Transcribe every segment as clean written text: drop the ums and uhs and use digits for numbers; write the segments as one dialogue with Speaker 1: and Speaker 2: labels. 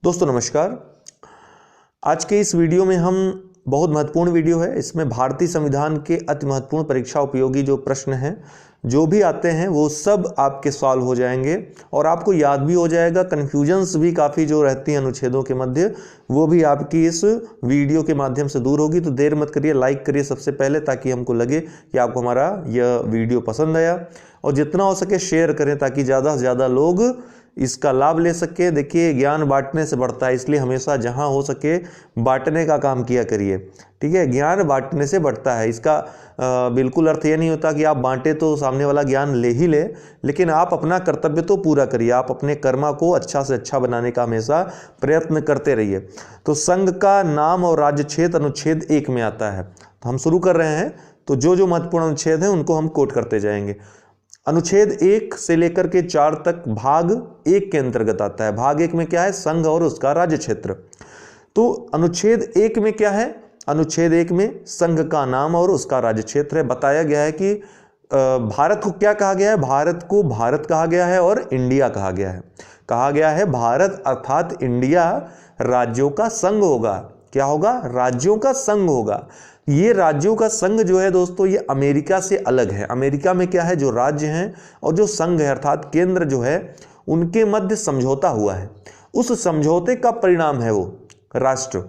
Speaker 1: दोस्तों नमस्कार। आज के इस वीडियो में हम बहुत महत्वपूर्ण वीडियो है। इसमें भारतीय संविधान के अति महत्वपूर्ण परीक्षा उपयोगी जो प्रश्न हैं जो भी आते हैं वो सब आपके सॉल्व हो जाएंगे और आपको याद भी हो जाएगा। कन्फ्यूजन्स भी काफ़ी जो रहती हैं अनुच्छेदों के मध्य वो भी आपकी इस वीडियो के माध्यम से दूर होगी। तो देर मत करिए, लाइक करिए सबसे पहले, ताकि हमको लगे कि आपको हमारा यह वीडियो पसंद आया, और जितना हो सके शेयर करें ताकि ज़्यादा से ज़्यादा लोग इसका लाभ ले सके। देखिए, ज्ञान बांटने से बढ़ता है, इसलिए हमेशा जहां हो सके बांटने का काम किया करिए। ठीक है, ज्ञान बांटने से बढ़ता है। इसका बिल्कुल अर्थ ये नहीं होता कि आप बांटे तो सामने वाला ज्ञान ले ही ले, लेकिन आप अपना कर्तव्य तो पूरा करिए। आप अपने कर्मा को अच्छा से अच्छा बनाने का हमेशा प्रयत्न करते रहिए। तो संघ का नाम और राज्य क्षेत्र अनुच्छेद 1 में आता है। तो हम शुरू कर रहे हैं, तो जो महत्वपूर्ण अनुच्छेद हैं उनको हम कोट करते जाएंगे। अनुच्छेद 1 से लेकर के 4 तक भाग 1 के अंतर्गत आता है। भाग 1 में क्या है? संघ और उसका राज्य क्षेत्र। तो अनुच्छेद 1 में क्या है? अनुच्छेद 1 में संघ का नाम और उसका राज्य क्षेत्र है। बताया गया है कि भारत को क्या कहा गया है? भारत को भारत कहा गया है और इंडिया कहा गया है। कहा गया है भारत अर्थात इंडिया राज्यों का संघ होगा। क्या होगा? राज्यों का संघ होगा। ये राज्यों का संघ जो है दोस्तों, ये अमेरिका से अलग है। अमेरिका में क्या है? जो राज्य हैं और जो संघ है अर्थात केंद्र जो है, उनके मध्य समझौता हुआ है। उस समझौते का परिणाम है वो राष्ट्र।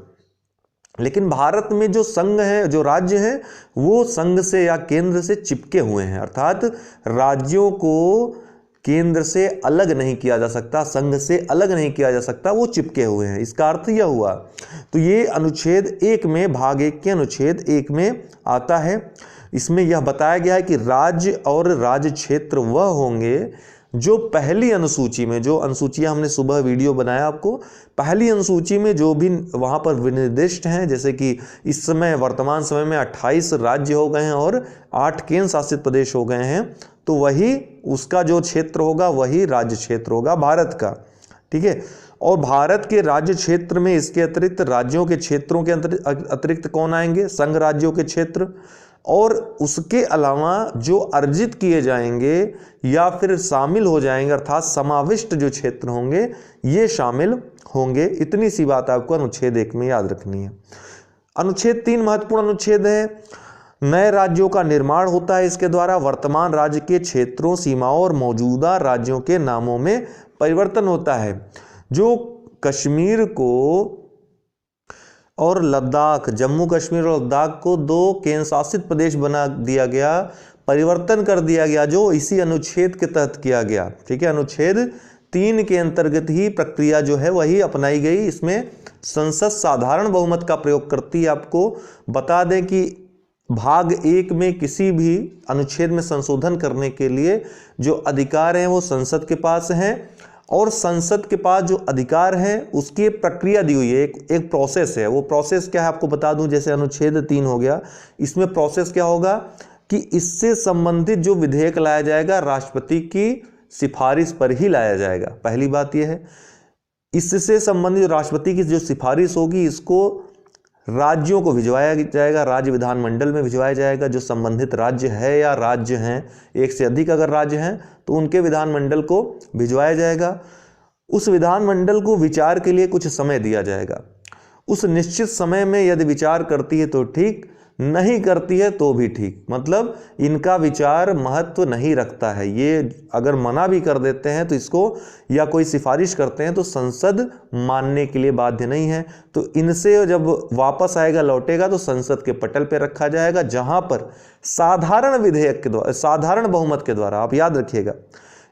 Speaker 1: लेकिन भारत में जो संघ है, जो राज्य है, वो संघ से या केंद्र से चिपके हुए हैं। अर्थात राज्यों को केंद्र से अलग नहीं किया जा सकता, संघ से अलग नहीं किया जा सकता, वो चिपके हुए हैं। इसका अर्थ यह हुआ। तो ये अनुच्छेद 1 में, भाग 1 के अनुच्छेद 1 में आता है। इसमें यह बताया गया है कि राज्य और राज्य क्षेत्र वह होंगे जो पहली अनुसूची में, जो अनुसूचियां हमने सुबह वीडियो बनाया आपको, पहली अनुसूची में जो भी वहां पर विनिर्दिष्ट हैं, जैसे कि इस समय वर्तमान समय में 28 राज्य हो गए हैं और 8 केंद्र शासित प्रदेश हो गए हैं, तो वही उसका जो क्षेत्र होगा वही राज्य क्षेत्र होगा भारत का। ठीक है, और भारत के राज्य क्षेत्र में इसके अतिरिक्त राज्यों के क्षेत्रों के अतिरिक्त कौन आएंगे? संघ राज्यों के क्षेत्र, और उसके अलावा जो अर्जित किए जाएंगे या फिर शामिल हो जाएंगे अर्थात समाविष्ट जो क्षेत्र होंगे ये शामिल होंगे। इतनी सी बात आपको अनुच्छेद 1 में याद रखनी है। अनुच्छेद 3 महत्वपूर्ण अनुच्छेद है। नए राज्यों का निर्माण होता है इसके द्वारा। वर्तमान राज्य के क्षेत्रों, सीमाओं और मौजूदा राज्यों के नामों में परिवर्तन होता है। जो कश्मीर को और लद्दाख, जम्मू कश्मीर और लद्दाख को 2 केंद्र शासित प्रदेश बना दिया गया, परिवर्तन कर दिया गया, जो इसी अनुच्छेद के तहत किया गया। ठीक है, अनुच्छेद 3 के अंतर्गत ही प्रक्रिया जो है वही अपनाई गई। इसमें संसद साधारण बहुमत का प्रयोग करती है। आपको बता दें कि भाग 1 में किसी भी अनुच्छेद में संशोधन करने के लिए जो अधिकार हैं वो संसद के पास हैं, और संसद के पास जो अधिकार है उसकी एक प्रक्रिया दी हुई है, एक प्रोसेस है। वो प्रोसेस क्या है आपको बता दूं। जैसे अनुच्छेद 3 हो गया, इसमें प्रोसेस क्या होगा कि इससे संबंधित जो विधेयक लाया जाएगा राष्ट्रपति की सिफारिश पर ही लाया जाएगा। पहली बात यह है, इससे संबंधित राष्ट्रपति की जो सिफारिश होगी इसको राज्यों को भिजवाया जाएगा, राज्य विधानमंडल में भिजवाया जाएगा। जो संबंधित राज्य है या राज्य हैं, एक से अधिक अगर राज्य हैं तो उनके विधानमंडल को भिजवाया जाएगा। उस विधानमंडल को विचार के लिए कुछ समय दिया जाएगा। उस निश्चित समय में यदि विचार करती है तो ठीक, नहीं करती है तो भी ठीक। मतलब इनका विचार महत्व नहीं रखता है। ये अगर मना भी कर देते हैं तो इसको, या कोई सिफारिश करते हैं तो संसद मानने के लिए बाध्य नहीं है। तो इनसे जब वापस आएगा, लौटेगा, तो संसद के पटल पर रखा जाएगा, जहां पर साधारण विधेयक के द्वारा, साधारण बहुमत के द्वारा, आप याद रखिएगा,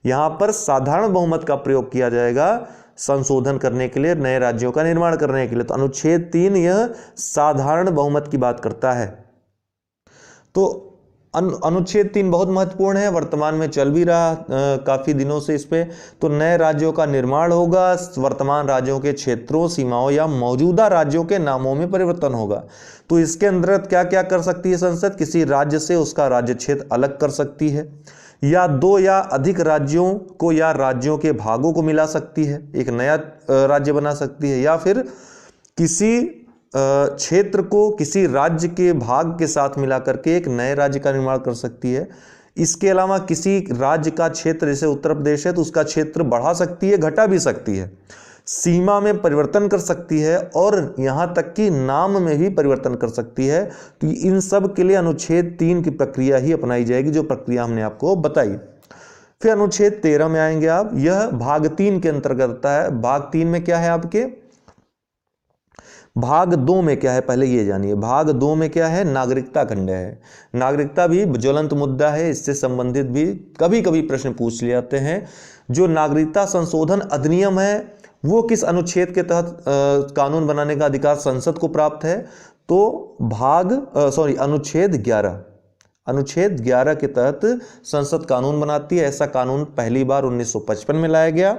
Speaker 1: यहां पर साधारण बहुमत का प्रयोग किया जाएगा संशोधन करने के लिए, नए राज्यों का निर्माण करने के लिए। तो अनुच्छेद 3 यह साधारण बहुमत की बात करता है। तो अनुच्छेद 3 बहुत महत्वपूर्ण है, वर्तमान में चल भी रहा काफी दिनों से इस पे। तो नए राज्यों का निर्माण होगा, वर्तमान राज्यों के क्षेत्रों, सीमाओं या मौजूदा राज्यों के नामों में परिवर्तन होगा। तो इसके अंतर्गत क्या क्या कर सकती है संसद? किसी राज्य से उसका राज्य क्षेत्र अलग कर सकती है, या 2 या अधिक राज्यों को या राज्यों के भागों को मिला सकती है, एक नया राज्य बना सकती है, या फिर किसी क्षेत्र को किसी राज्य के भाग के साथ मिलाकर के एक नए राज्य का निर्माण कर सकती है। इसके अलावा किसी राज्य का क्षेत्र, जैसे उत्तर प्रदेश है तो उसका क्षेत्र बढ़ा सकती है, घटा भी सकती है। सीमा में परिवर्तन कर सकती है और यहाँ तक कि नाम में भी परिवर्तन कर सकती है। तो इन सब के लिए अनुच्छेद 3 की प्रक्रिया ही अपनाई जाएगी, जो प्रक्रिया हमने आपको बताई। फिर अनुच्छेद 13 में आएंगे आप, यह भाग 3 के अंतर्गत आता है। भाग 3 में क्या है आपके, भाग 2 में क्या है पहले ये जानिए। भाग 2 में क्या है, नागरिकता खंड है। नागरिकता भी ज्वलंत मुद्दा है, इससे संबंधित भी कभी कभी प्रश्न पूछ लिए जाते हैं। जो नागरिकता संशोधन अधिनियम है वो किस अनुच्छेद के तहत कानून बनाने का अधिकार संसद को प्राप्त है, तो अनुच्छेद 11 के तहत संसद कानून बनाती है। ऐसा कानून पहली बार 1955 में लाया गया।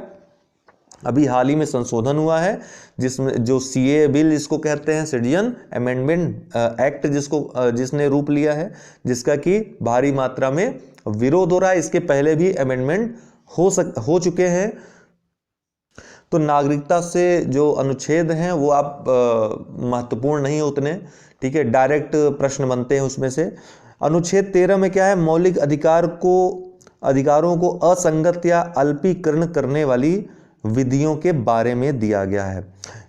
Speaker 1: अभी हाल ही में संशोधन हुआ है जिसमें जो सीए बिल इसको कहते हैं, सिटीजन अमेंडमेंट एक्ट, जिसने रूप लिया है, जिसका कि भारी मात्रा में विरोध हो रहा है। इसके पहले भी अमेंडमेंट हो चुके हैं। तो नागरिकता से जो अनुच्छेद हैं वो आप महत्वपूर्ण नहीं उतने, ठीक है, डायरेक्ट प्रश्न बनते हैं उसमें से। अनुच्छेद 13 में क्या है, मौलिक अधिकारों को असंगत या अल्पीकरण करने वाली विधियों के बारे में दिया गया है।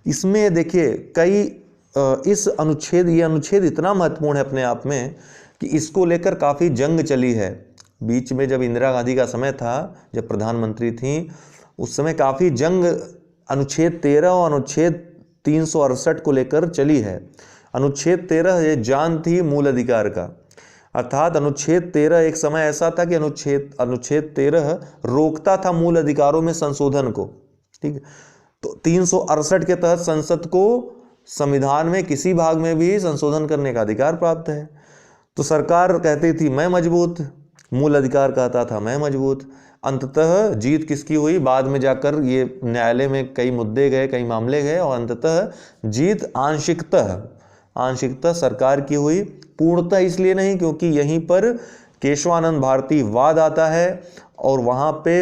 Speaker 1: इसमें देखिए ये अनुच्छेद इतना महत्वपूर्ण है अपने आप में कि इसको लेकर काफ़ी जंग चली है। बीच में जब इंदिरा गांधी का समय था, जब प्रधानमंत्री थी, उस समय काफ़ी जंग अनुच्छेद 13 और अनुच्छेद 368 को लेकर चली है। अनुच्छेद 13 ये जान थी मूल अधिकार का, अर्थात अनुच्छेद 13 एक समय ऐसा था कि अनुच्छेद 13 रोकता था मूल अधिकारों में संशोधन को, ठीक है। तो 368 के तहत संसद को संविधान में किसी भाग में भी संशोधन करने का अधिकार प्राप्त है। तो सरकार कहती थी मैं मजबूत, मूल अधिकार कहता था मैं मजबूत। अंततः जीत किसकी हुई, बाद में जाकर ये न्यायालय में कई मुद्दे गए, कई मामले गए और अंततः जीत आंशिकतः सरकार की हुई, पूर्णतः इसलिए नहीं क्योंकि यहीं पर केशवानंद भारती वाद आता है और वहाँ पे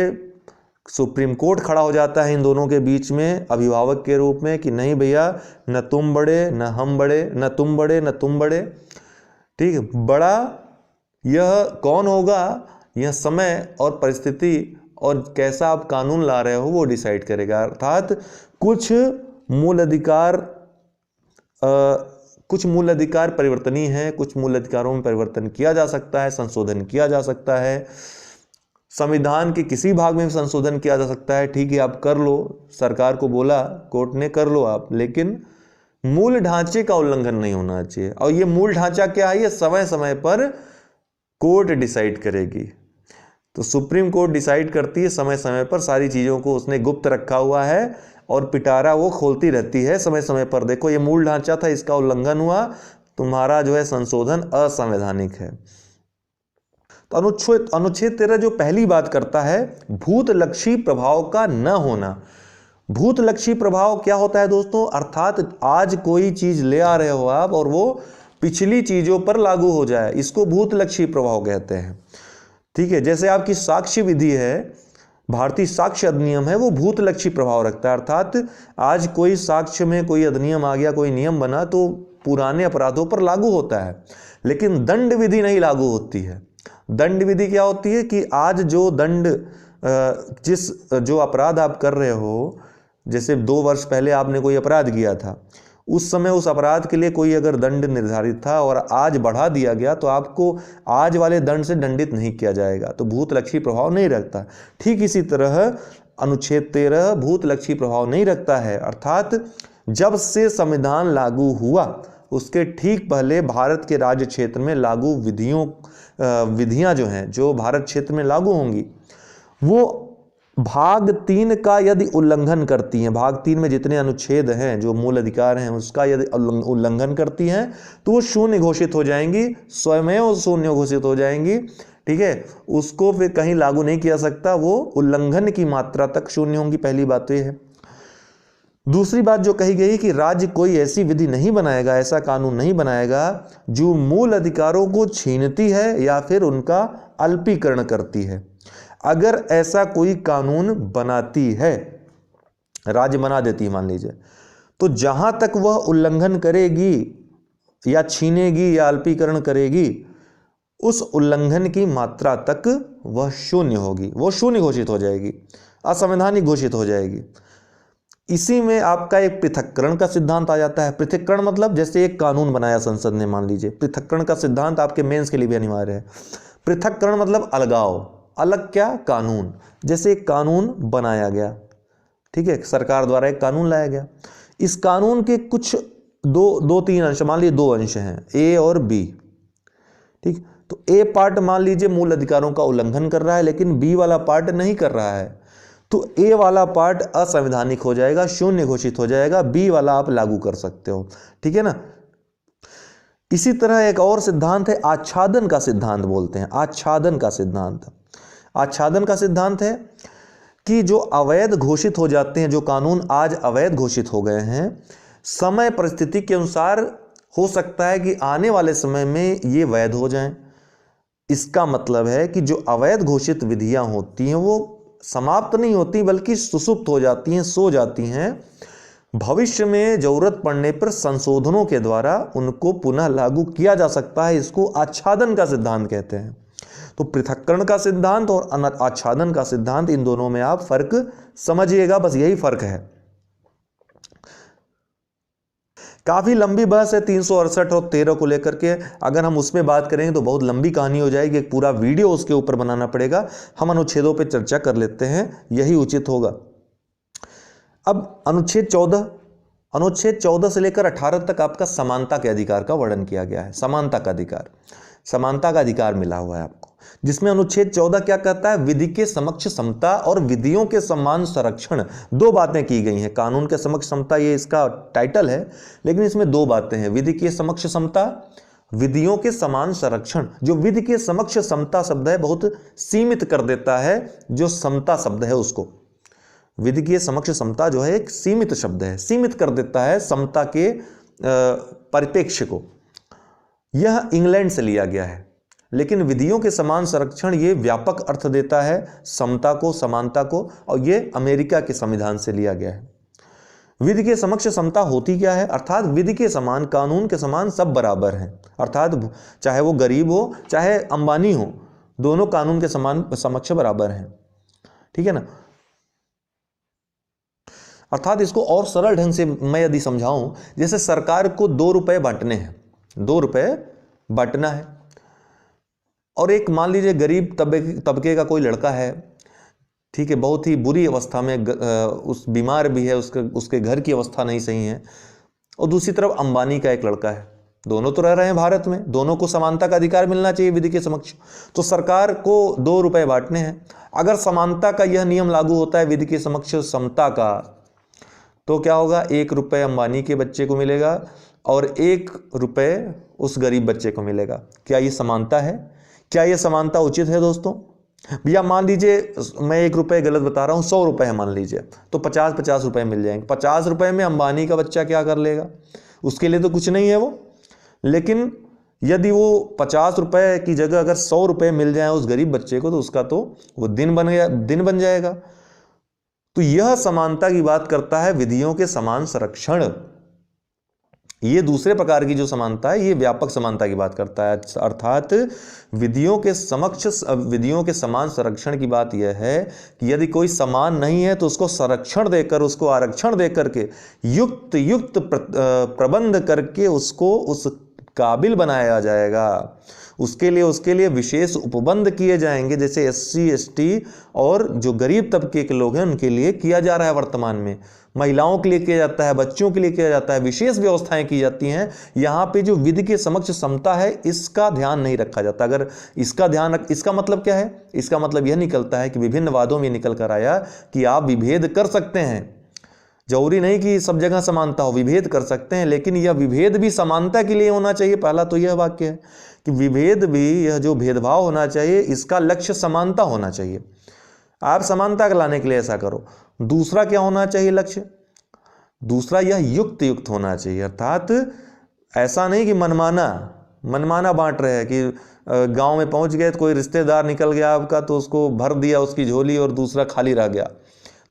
Speaker 1: सुप्रीम कोर्ट खड़ा हो जाता है इन दोनों के बीच में अभिभावक के रूप में कि नहीं भैया, न तुम बड़े न हम बड़े, न तुम बड़े न तुम बड़े, ठीक है, बड़ा यह कौन होगा, यह समय और परिस्थिति और कैसा आप कानून ला रहे हो वो डिसाइड करेगा। अर्थात कुछ मूल अधिकार परिवर्तनीय है, कुछ मूल अधिकारों में परिवर्तन किया जा सकता है, संशोधन किया जा सकता है, संविधान के किसी भाग में संशोधन किया जा सकता है, ठीक है आप कर लो, सरकार को बोला कोर्ट ने कर लो आप, लेकिन मूल ढांचे का उल्लंघन नहीं होना चाहिए। और ये मूल ढांचा क्या है, ये समय समय पर कोर्ट डिसाइड करेगी। तो सुप्रीम कोर्ट डिसाइड करती है समय समय पर, सारी चीज़ों को उसने गुप्त रखा हुआ है और पिटारा वो खोलती रहती है समय समय पर। देखो ये मूल ढांचा था, इसका उल्लंघन हुआ, तुम्हारा जो है संशोधन असंवैधानिक है। तो अनुच्छेद 13 जो पहली बात करता है भूतलक्षी प्रभाव का न होना। भूतलक्षी प्रभाव क्या होता है दोस्तों, अर्थात आज कोई चीज ले आ रहे हो आप और वो पिछली चीजों पर लागू हो जाए, इसको भूतलक्षी प्रभाव कहते हैं, ठीक है। जैसे आपकी साक्ष्य विधि है, भारतीय साक्ष्य अधिनियम है, वो भूतलक्षी प्रभाव रखता है। अर्थात आज कोई साक्ष्य में कोई अधिनियम आ गया, कोई नियम बना तो पुराने अपराधों पर लागू होता है, लेकिन दंड विधि नहीं लागू होती है। दंड विधि क्या होती है कि आज जो दंड जो अपराध आप कर रहे हो, जैसे 2 वर्ष पहले आपने कोई अपराध किया था, उस समय उस अपराध के लिए कोई अगर दंड निर्धारित था और आज बढ़ा दिया गया तो आपको आज वाले दंड से दंडित नहीं किया जाएगा, तो भूतलक्षी प्रभाव नहीं रखता। ठीक इसी तरह अनुच्छेद 13 भूतलक्षी प्रभाव नहीं रखता है। अर्थात जब से संविधान लागू हुआ उसके ठीक पहले भारत के राज्य क्षेत्र में लागू विधियां जो हैं, जो भारत क्षेत्र में लागू होंगी, वो भाग 3 का यदि उल्लंघन करती हैं, भाग 3 में जितने अनुच्छेद हैं जो मूल अधिकार हैं उसका यदि उल्लंघन करती हैं तो वो शून्य घोषित हो जाएंगी, स्वयं शून्य घोषित हो जाएंगी, ठीक है। उसको फिर कहीं लागू नहीं किया सकता, वो उल्लंघन की मात्रा तक शून्य होंगी। पहली बात तो ये है। दूसरी बात जो कही गई कि राज्य कोई ऐसी विधि नहीं बनाएगा, ऐसा कानून नहीं बनाएगा जो मूल अधिकारों को छीनती है या फिर उनका अल्पीकरण करती है। अगर ऐसा कोई कानून बनाती है, राज्य बना देती है मान लीजिए, तो जहां तक वह उल्लंघन करेगी या छीनेगी या अल्पीकरण करेगी, उस उल्लंघन की मात्रा तक वह शून्य होगी, वो शून्य घोषित हो जाएगी, असंवैधानिक घोषित हो जाएगी। इसी में आपका एक पृथक्करण का सिद्धांत आ जाता है। पृथक्करण मतलब जैसे एक कानून बनाया संसद ने, मान लीजिए, पृथक्करण का सिद्धांत आपके मेंस के लिए भी अनिवार्य है। पृथक्करण मतलब अलगाव, अलग क्या, कानून। जैसे एक कानून बनाया गया, ठीक है, सरकार द्वारा एक कानून लाया गया, इस कानून के कुछ दो तीन अंश, मान लीजिए 2 अंश हैं, ए और बी, ठीक। तो ए पार्ट मान लीजिए मूल अधिकारों का उल्लंघन कर रहा है, लेकिन बी वाला पार्ट नहीं कर रहा है, तो ए वाला पार्ट असंवैधानिक हो जाएगा, शून्य घोषित हो जाएगा, बी वाला आप लागू कर सकते हो, ठीक है ना। इसी तरह एक और सिद्धांत है, आच्छादन का सिद्धांत बोलते हैं। आच्छादन का सिद्धांत, आच्छादन का सिद्धांत है कि जो अवैध घोषित हो जाते हैं, जो कानून आज अवैध घोषित हो गए हैं, समय परिस्थिति के अनुसार हो सकता है कि आने वाले समय में ये वैध हो जाएं। इसका मतलब है कि जो अवैध घोषित विधियां होती हैं वो समाप्त नहीं होती, बल्कि सुसुप्त हो जाती हैं, सो जाती हैं। भविष्य में जरूरत पड़ने पर संशोधनों के द्वारा उनको पुनः लागू किया जा सकता है। इसको आच्छादन का सिद्धांत कहते हैं। तो पृथक्करण का सिद्धांत और आच्छादन का सिद्धांत, इन दोनों में आप फर्क समझिएगा, बस यही फर्क है। काफी लंबी बहस है 368 और 13 को लेकर के, अगर हम उसमें बात करेंगे तो बहुत लंबी कहानी हो जाएगी, एक पूरा वीडियो उसके ऊपर बनाना पड़ेगा। हम अनुच्छेदों पे चर्चा कर लेते हैं, यही उचित होगा। अब अनुच्छेद 14 से लेकर 18 तक आपका समानता के अधिकार का वर्णन किया गया है। समानता का अधिकार, समानता का अधिकार मिला हुआ है आपको, जिसमें अनुच्छेद 14 क्या कहता है, विधि के समक्ष समता और विधियों के समान संरक्षण। 2 बातें की गई हैं। कानून के समक्ष समता ये इसका टाइटल है, लेकिन इसमें 2 बातें हैं, विधि के समक्ष समता, विधियों के समान संरक्षण। जो विधि के समक्ष समता शब्द है बहुत सीमित कर देता है जो समता शब्द है उसको। विधि के समक्ष समता जो है एक सीमित शब्द है, सीमित कर देता है समता के परिप्रेक्ष्य को। यह इंग्लैंड से लिया गया है, लेकिन विधियों के समान संरक्षण ये व्यापक अर्थ देता है समता को, समानता को, और ये अमेरिका के संविधान से लिया गया है। विधि के समक्ष समता होती क्या है, अर्थात विधि के समान, कानून के समान सब बराबर हैं, अर्थात चाहे वो गरीब हो चाहे अंबानी हो, दोनों कानून के समान समक्ष बराबर हैं, ठीक है ना। अर्थात इसको और सरल ढंग से मैं यदि समझाऊं, जैसे सरकार को 2 रुपए बांटने हैं, 2 रुपए बांटना है, और एक मान लीजिए गरीब तबके का कोई लड़का है, ठीक है, बहुत ही बुरी अवस्था में, उस बीमार भी है, उसके घर की अवस्था नहीं सही है, और दूसरी तरफ अंबानी का एक लड़का है, दोनों तो रह रहे हैं भारत में, दोनों को समानता का अधिकार मिलना चाहिए विधि के समक्ष। तो सरकार को 2 रुपए बांटने हैं। अगर समानता का यह नियम लागू होता है विधि के समक्ष समता का, तो क्या होगा, 1 रुपए अंबानी के बच्चे को मिलेगा और 1 रुपए उस गरीब बच्चे को मिलेगा। क्या ये समानता है? क्या ये समानता उचित है दोस्तों? भैया मान लीजिए मैं 1 रुपए गलत बता रहा हूँ, 100 रुपए है मान लीजिए, तो 50-50 रुपए मिल जाएंगे। 50 रुपए में अंबानी का बच्चा क्या कर लेगा, उसके लिए तो कुछ नहीं है वो। लेकिन यदि वो 50 रुपए की जगह अगर 100 रुपए मिल जाए उस गरीब बच्चे को, तो उसका तो वो दिन बन जाएगा। तो यह समानता की बात करता है, विधियों के समान संरक्षण। ये दूसरे प्रकार की जो समानता है, ये व्यापक समानता की बात करता है, अर्थात विधियों के समान संरक्षण की बात यह है कि यदि कोई समान नहीं है तो उसको संरक्षण देकर, उसको आरक्षण देकर के युक्त प्रबंध करके उसको उस काबिल बनाया जाएगा। उसके लिए विशेष उपबंध किए जाएंगे, जैसे SC ST और जो गरीब तबके के लोग हैं उनके लिए किया जा रहा है वर्तमान में, महिलाओं के लिए किया जाता है, बच्चों के लिए किया जाता है, विशेष व्यवस्थाएं की जाती हैं। यहाँ पे जो विधि के समक्ष समता है इसका ध्यान नहीं रखा जाता। अगर इसका मतलब क्या है, इसका मतलब यह निकलता है कि विभिन्न वादों में निकल कर आया कि आप विभेद कर सकते हैं, जरूरी नहीं कि सब जगह समानता हो, विभेद कर सकते हैं, लेकिन यह विभेद भी समानता के लिए होना चाहिए। पहला तो यह वाक्य है कि विभेद भी, यह जो भेदभाव होना चाहिए, इसका लक्ष्य समानता होना चाहिए। आप समानता लाने के लिए ऐसा करो। दूसरा क्या होना चाहिए लक्ष्य, दूसरा यह युक्त होना चाहिए, अर्थात ऐसा नहीं कि मनमाना बांट रहे हैं कि गांव में पहुंच गए तो कोई रिश्तेदार निकल गया आपका तो उसको भर दिया उसकी झोली और दूसरा खाली रह गया।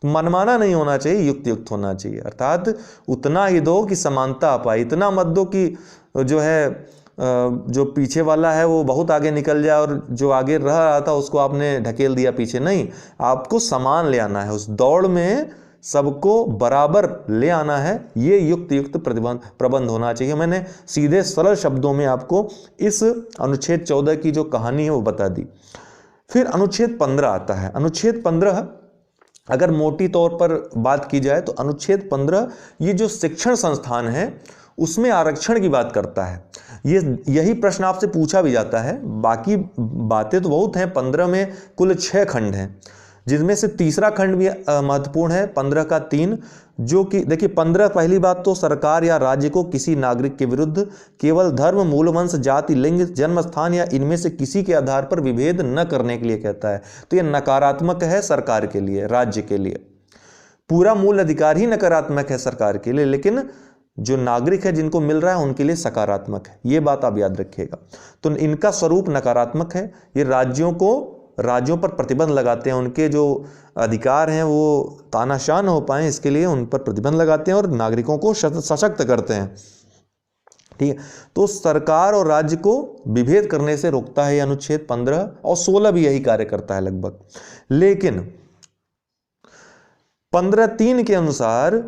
Speaker 1: मनमाना नहीं होना चाहिए, युक्त होना चाहिए, अर्थात उतना ही दो कि समानता आ पाए। इतना मत दो कि जो है जो पीछे वाला है वो बहुत आगे निकल जाए और जो आगे रह रहा था उसको आपने ढकेल दिया पीछे। नहीं, आपको समान ले आना है, उस दौड़ में सबको बराबर ले आना है, ये युक्त प्रबंध होना चाहिए। मैंने सीधे सरल शब्दों में आपको इस अनुच्छेद 14 की जो कहानी है वो बता दी। फिर अनुच्छेद 15 आता है। अनुच्छेद 15 अगर मोटी तौर पर बात की जाए तो अनुच्छेद 15 ये जो शिक्षण संस्थान है उसमें आरक्षण की बात करता है। यही प्रश्न आपसे पूछा भी जाता है। बाकी बातें तो बहुत हैं। 15 में कुल 6 खंड हैं, जिनमें से तीसरा खंड भी महत्वपूर्ण है, 15 का 3, जो कि देखिए 15 पहली बात तो सरकार या राज्य को किसी नागरिक के विरुद्ध केवल धर्म, मूल वंश, जाति, लिंग, जन्म स्थान या इनमें से किसी के आधार पर विभेद न करने के लिए कहता है। तो ये नकारात्मक है सरकार के लिए, राज्य के लिए। पूरा मूल अधिकार ही नकारात्मक है सरकार के लिए, लेकिन जो नागरिक है जिनको मिल रहा है उनके लिए सकारात्मक है। ये बात आप याद रखिएगा। तो इनका स्वरूप नकारात्मक है। ये राज्यों पर प्रतिबंध लगाते हैं, उनके जो अधिकार हैं वो तानाशाह न हो पाए इसके लिए उन पर प्रतिबंध लगाते हैं और नागरिकों को सशक्त करते हैं। ठीक है, तो सरकार और राज्य को विभेद करने से रोकता है ये अनुच्छेद 15, और 16 भी यही कार्य करता है लगभग। लेकिन 15(3) के अनुसार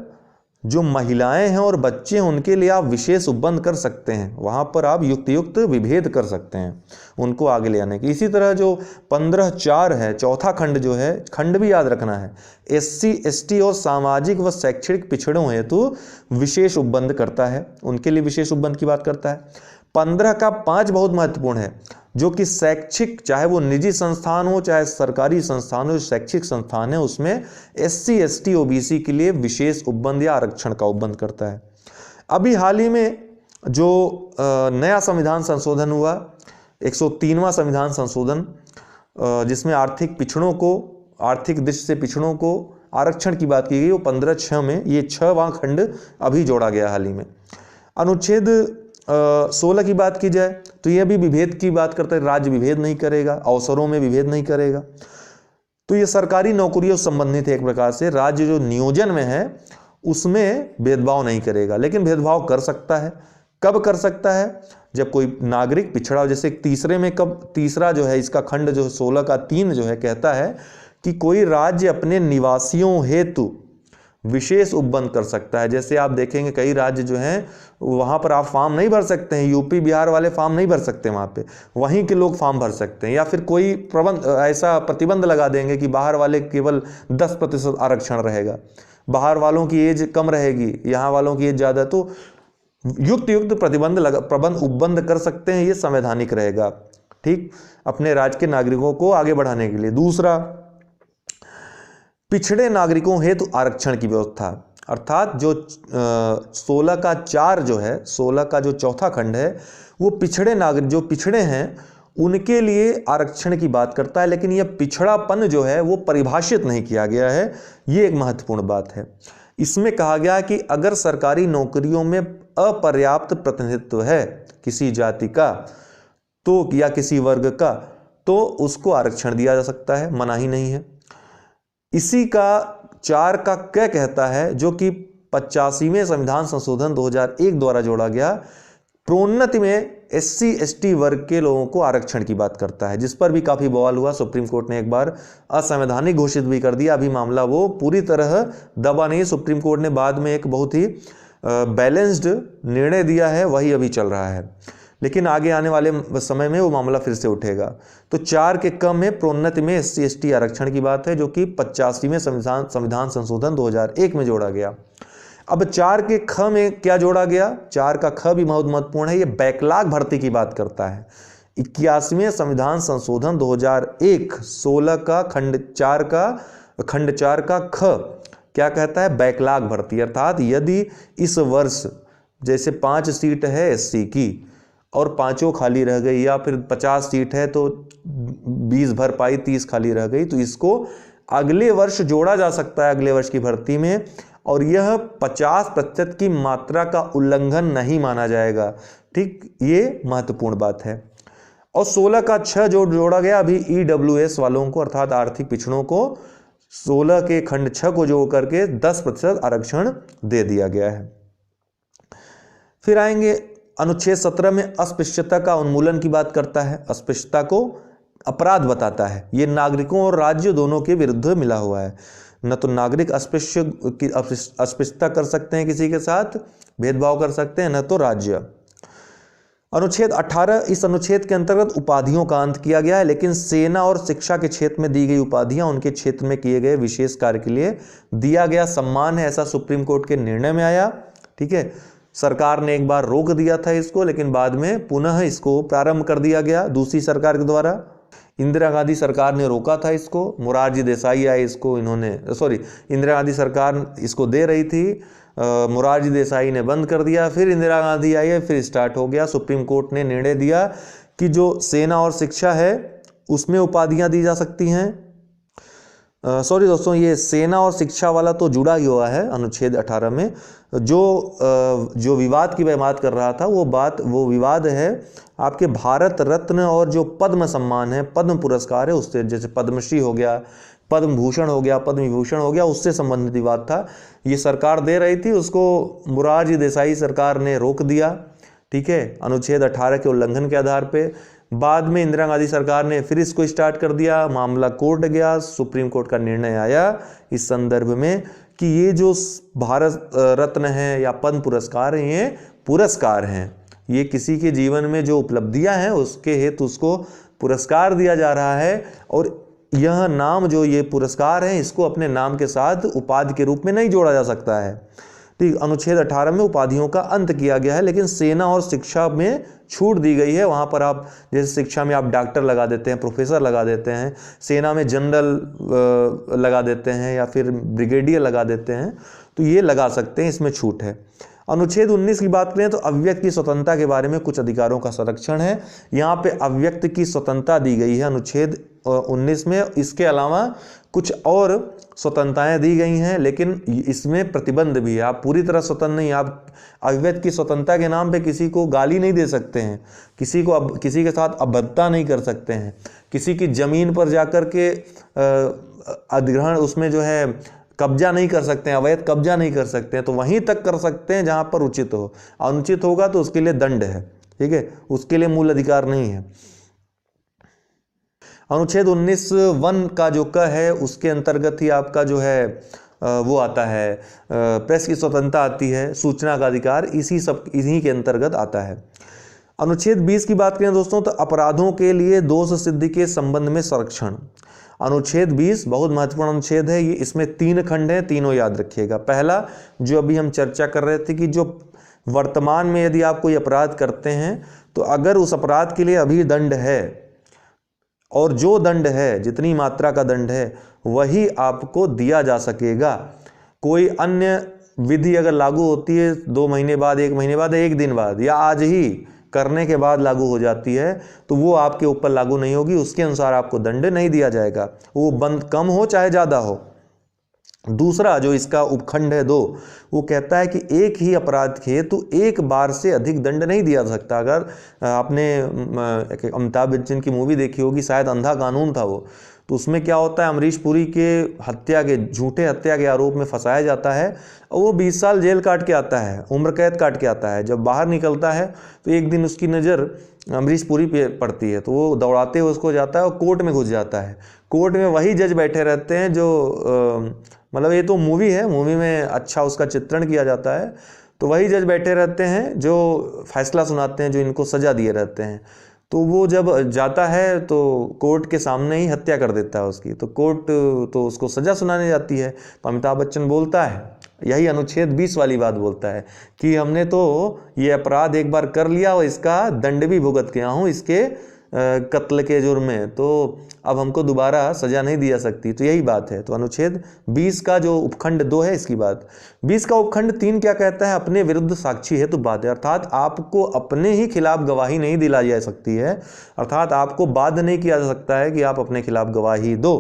Speaker 1: जो महिलाएं हैं और बच्चे हैं उनके लिए आप विशेष उपबंध कर सकते हैं, वहां पर आप युक्त विभेद कर सकते हैं उनको आगे ले आने की। इसी तरह जो 15(4) है, चौथा खंड जो है, खंड भी याद रखना है, SC, ST और सामाजिक व शैक्षणिक पिछड़ों हेतु विशेष उपबंध करता है, उनके लिए विशेष उपबंध की बात करता है। 15 का 5 बहुत महत्वपूर्ण है, जो कि शैक्षिक, चाहे वो निजी संस्थान हो चाहे सरकारी संस्थान हो, शैक्षिक संस्थान है उसमें SC, ST, OBC के लिए विशेष उपबंध या आरक्षण का उपबंध करता है। अभी हाल ही में जो नया संविधान संशोधन हुआ, 103वां संविधान संशोधन, जिसमें आर्थिक दृष्टि से पिछड़ों को आरक्षण की बात की गई, वो 15(6) में ये 6वां खंड अभी जोड़ा गया हाल ही में। अनुच्छेद 16 की बात की जाए तो यह भी विभेद की बात करता है, राज्य विभेद नहीं करेगा, अवसरों में विभेद नहीं करेगा। तो ये सरकारी नौकरियों से संबंधित है एक प्रकार से, राज्य जो नियोजन में है उसमें भेदभाव नहीं करेगा, लेकिन भेदभाव कर सकता है। कब कर सकता है? जब कोई नागरिक पिछड़ा हो। जैसे तीसरा जो है इसका खंड जो 16 का 3 जो है कहता है कि कोई राज्य अपने निवासियों हेतु विशेष उपबंध कर सकता है। जैसे आप देखेंगे कई राज्य जो हैं वहाँ पर आप फॉर्म नहीं भर सकते हैं, यूपी बिहार वाले फॉर्म नहीं भर सकते, वहाँ पे वहीं के लोग फॉर्म भर सकते हैं। या फिर कोई ऐसा प्रतिबंध लगा देंगे कि बाहर वाले केवल 10% आरक्षण रहेगा, बाहर वालों की एज कम रहेगी, यहाँ वालों की एज ज़्यादा। तो युक्त प्रबंध उपबंध कर सकते हैं, ये संवैधानिक रहेगा, ठीक, अपने राज्य के नागरिकों को आगे बढ़ाने के लिए। दूसरा, पिछड़े नागरिकों हेतु आरक्षण की व्यवस्था, अर्थात जो 16 का 4 जो है, 16 का जो चौथा खंड है वो पिछड़े नागरिक जो पिछड़े हैं उनके लिए आरक्षण की बात करता है, लेकिन यह पिछड़ापन जो है वो परिभाषित नहीं किया गया है। ये एक महत्वपूर्ण बात है। इसमें कहा गया कि अगर सरकारी नौकरियों में अपर्याप्त प्रतिनिधित्व है किसी जाति का तो या किसी वर्ग का, तो उसको आरक्षण दिया जा सकता है, मनाही नहीं है। इसी का 4 का क कहता है, जो कि 85वें संविधान संशोधन 2001 द्वारा जोड़ा गया, प्रोन्नति में SC, ST वर्ग के लोगों को आरक्षण की बात करता है, जिस पर भी काफ़ी बवाल हुआ। सुप्रीम कोर्ट ने एक बार असंवैधानिक घोषित भी कर दिया। अभी मामला वो पूरी तरह दबा नहीं, सुप्रीम कोर्ट ने बाद में एक बहुत ही बैलेंस्ड निर्णय दिया है, वही अभी चल रहा है, लेकिन आगे आने वाले समय में वो मामला फिर से उठेगा। तो 4 के क में प्रोन्नति में SC, ST आरक्षण की बात है, जो कि 85वें संविधान संशोधन 2001 में जोड़ा गया। अब 4 के ख में क्या जोड़ा गया? 4 का ख भी बहुत महत्वपूर्ण है, ये बैकलॉग भर्ती की बात करता है। 81वें संविधान संशोधन 2001 16 का खंड 4 का ख क्या कहता है? बैकलॉग भर्ती, अर्थात यदि इस वर्ष जैसे 5 सीट है SC की और 5 खाली रह गई, या फिर 50 सीट है तो 20 भर पाई, 30 खाली रह गई, तो इसको अगले वर्ष जोड़ा जा सकता है, अगले वर्ष की भर्ती में, और यह 50% की मात्रा का उल्लंघन नहीं माना जाएगा। ठीक, ये महत्वपूर्ण बात है। और 16 का 6 जो जोड़ा गया अभी EWS वालों को, अर्थात आर्थिक पिछड़ों को, 16 के खंड 6 को जोड़ करके 10% आरक्षण दे दिया गया है। फिर आएंगे अनुच्छेद 17 में अस्पृश्यता का उन्मूलन की बात करता है। अस्पृश्यता को अपराध बताता है, ये नागरिकों और राज्य दोनों के विरुद्ध मिला हुआ है। न तो नागरिक अस्पृश्य की अस्पृश्यता कर सकते हैं, किसी के साथ भेदभाव कर सकते हैं, न तो राज्य। अनुच्छेद 18, इस अनुच्छेद के अंतर्गत उपाधियों का अंत किया गया है, लेकिन सेना और शिक्षा के क्षेत्र में दी गई उपाधियां उनके क्षेत्र में किए गए विशेष कार्य के लिए दिया गया सम्मान है, ऐसा सुप्रीम कोर्ट के निर्णय में आया। ठीक है, सरकार ने एक बार रोक दिया था इसको, लेकिन बाद में पुनः इसको प्रारंभ कर दिया गया दूसरी सरकार के द्वारा। इंदिरा गांधी सरकार ने रोका था इसको, मोरारजी देसाई आए इसको, इंदिरा गांधी सरकार इसको दे रही थी, मोरारजी देसाई ने बंद कर दिया, फिर इंदिरा गांधी आई है, फिर स्टार्ट हो गया। सुप्रीम कोर्ट ने निर्णय दिया कि जो सेना और शिक्षा है उसमें उपाधियां दी जा सकती हैं। दोस्तों, ये सेना और शिक्षा वाला तो जुड़ा ही हुआ है अनुच्छेद 18 में। जो विवाद की मैं बात कर रहा था वो विवाद है आपके भारत रत्न और जो पद्म सम्मान है, पद्म पुरस्कार है, उससे, जैसे पद्मश्री हो गया, पद्म भूषण हो गया, पद्म विभूषण हो गया, उससे संबंधित विवाद था। ये सरकार दे रही थी, उसको मोरारजी देसाई सरकार ने रोक दिया। ठीक है, अनुच्छेद 18 के उल्लंघन के आधार पे। बाद में इंदिरा गांधी सरकार ने फिर इसको स्टार्ट कर दिया, मामला कोर्ट गया, सुप्रीम कोर्ट का निर्णय आया इस संदर्भ में कि ये जो भारत रत्न है या पद्म पुरस्कार है, ये पुरस्कार हैं, ये किसी के जीवन में जो उपलब्धियां हैं उसके हेतु उसको पुरस्कार दिया जा रहा है, और यह नाम जो ये पुरस्कार है इसको अपने नाम के साथ उपाधि के रूप में नहीं जोड़ा जा सकता है। ठीक, अनुच्छेद 18 में उपाधियों का अंत किया गया है, लेकिन सेना और शिक्षा में छूट दी गई है। वहाँ पर आप जैसे शिक्षा में आप डॉक्टर लगा देते हैं, प्रोफेसर लगा देते हैं, सेना में जनरल लगा देते हैं या फिर ब्रिगेडियर लगा देते हैं, तो ये लगा सकते हैं, इसमें छूट है। अनुच्छेद 19 की बात करें तो अव्यक्त की स्वतंत्रता के बारे में कुछ अधिकारों का संरक्षण है। यहाँ पे अव्यक्त की स्वतंत्रता दी गई है अनुच्छेद 19 में। इसके अलावा कुछ और स्वतंत्रताएं दी गई हैं, लेकिन इसमें प्रतिबंध भी है। आप पूरी तरह स्वतंत्र नहीं, आप अव्यक्त की स्वतंत्रता के नाम पे किसी को गाली नहीं दे सकते हैं, किसी के साथ अभद्रता नहीं कर सकते हैं, किसी की जमीन पर जाकर के अधिग्रहण, उसमें जो है कब्जा नहीं कर सकते हैं, अवैध कब्जा नहीं कर सकते हैं, तो वहीं तक कर सकते हैं जहां पर उचित हो। अनुचित होगा तो उसके लिए दंड है। ठीक है, उसके लिए मूल अधिकार नहीं है। अनुच्छेद 19(1) का जो क है उसके अंतर्गत ही आपका जो है वो आता है, प्रेस की स्वतंत्रता आती है, सूचना का अधिकार इन्हीं के अंतर्गत आता है। अनुच्छेद 20 की बात करें दोस्तों तो अपराधों के लिए दोष सिद्धि के संबंध में संरक्षण। अनुच्छेद 20 बहुत महत्वपूर्ण अनुच्छेद है। ये इसमें 3 खंड हैं, तीनों याद रखिएगा। पहला जो अभी हम चर्चा कर रहे थे कि जो वर्तमान में यदि आप कोई अपराध करते हैं तो अगर उस अपराध के लिए अभी दंड है, और जो दंड है, जितनी मात्रा का दंड है वही आपको दिया जा सकेगा। कोई अन्य विधि अगर लागू होती है 2 महीने बाद, 1 महीने बाद, 1 दिन बाद या आज ही करने के बाद लागू हो जाती है, तो वो आपके ऊपर लागू नहीं होगी, उसके अनुसार आपको दंड नहीं दिया जाएगा, वो बंद कम हो चाहे ज़्यादा हो। दूसरा जो इसका उपखंड है 2, वो कहता है कि एक ही अपराध के हेतु एक बार से अधिक दंड नहीं दिया जा सकता। अगर आपने अमिताभ बच्चन की मूवी देखी होगी, शायद अंधा कानून था वो, तो उसमें क्या होता है, अमरीश पुरी के झूठे हत्या के आरोप में फंसाया जाता है और वो 20 साल जेल काट के आता है, उम्र कैद काट के आता है। जब बाहर निकलता है तो एक दिन उसकी नज़र अमरीश पुरी पे पड़ती है, तो वो दौड़ाते हुए उसको जाता है और कोर्ट में घुस जाता है। कोर्ट में वही जज बैठे रहते हैं जो मतलब ये तो मूवी है, मूवी में अच्छा उसका चित्रण किया जाता है, तो वही जज बैठे रहते हैं जो फैसला सुनाते हैं, जो इनको सज़ा दिए रहते हैं। तो वो जब जाता है तो कोर्ट के सामने ही हत्या कर देता है उसकी, तो कोर्ट तो उसको सज़ा सुनाने जाती है। तो अमिताभ बच्चन बोलता है, यही अनुच्छेद 20 वाली बात बोलता है कि हमने तो ये अपराध एक बार कर लिया और इसका दंड भी भुगत गया हूँ इसके कत्ल के जुर्म में, तो अब हमको दोबारा सज़ा नहीं दी जा सकती। तो यही बात है। तो अनुच्छेद 20 का जो उपखंड 2 है इसकी बात। 20 का उपखंड 3 क्या कहता है, अपने विरुद्ध साक्षी हेतु बाध्य, अर्थात आपको अपने ही खिलाफ गवाही नहीं दिलाई जा सकती है, अर्थात आपको बाध्य नहीं किया जा सकता है कि आप अपने खिलाफ गवाही दो।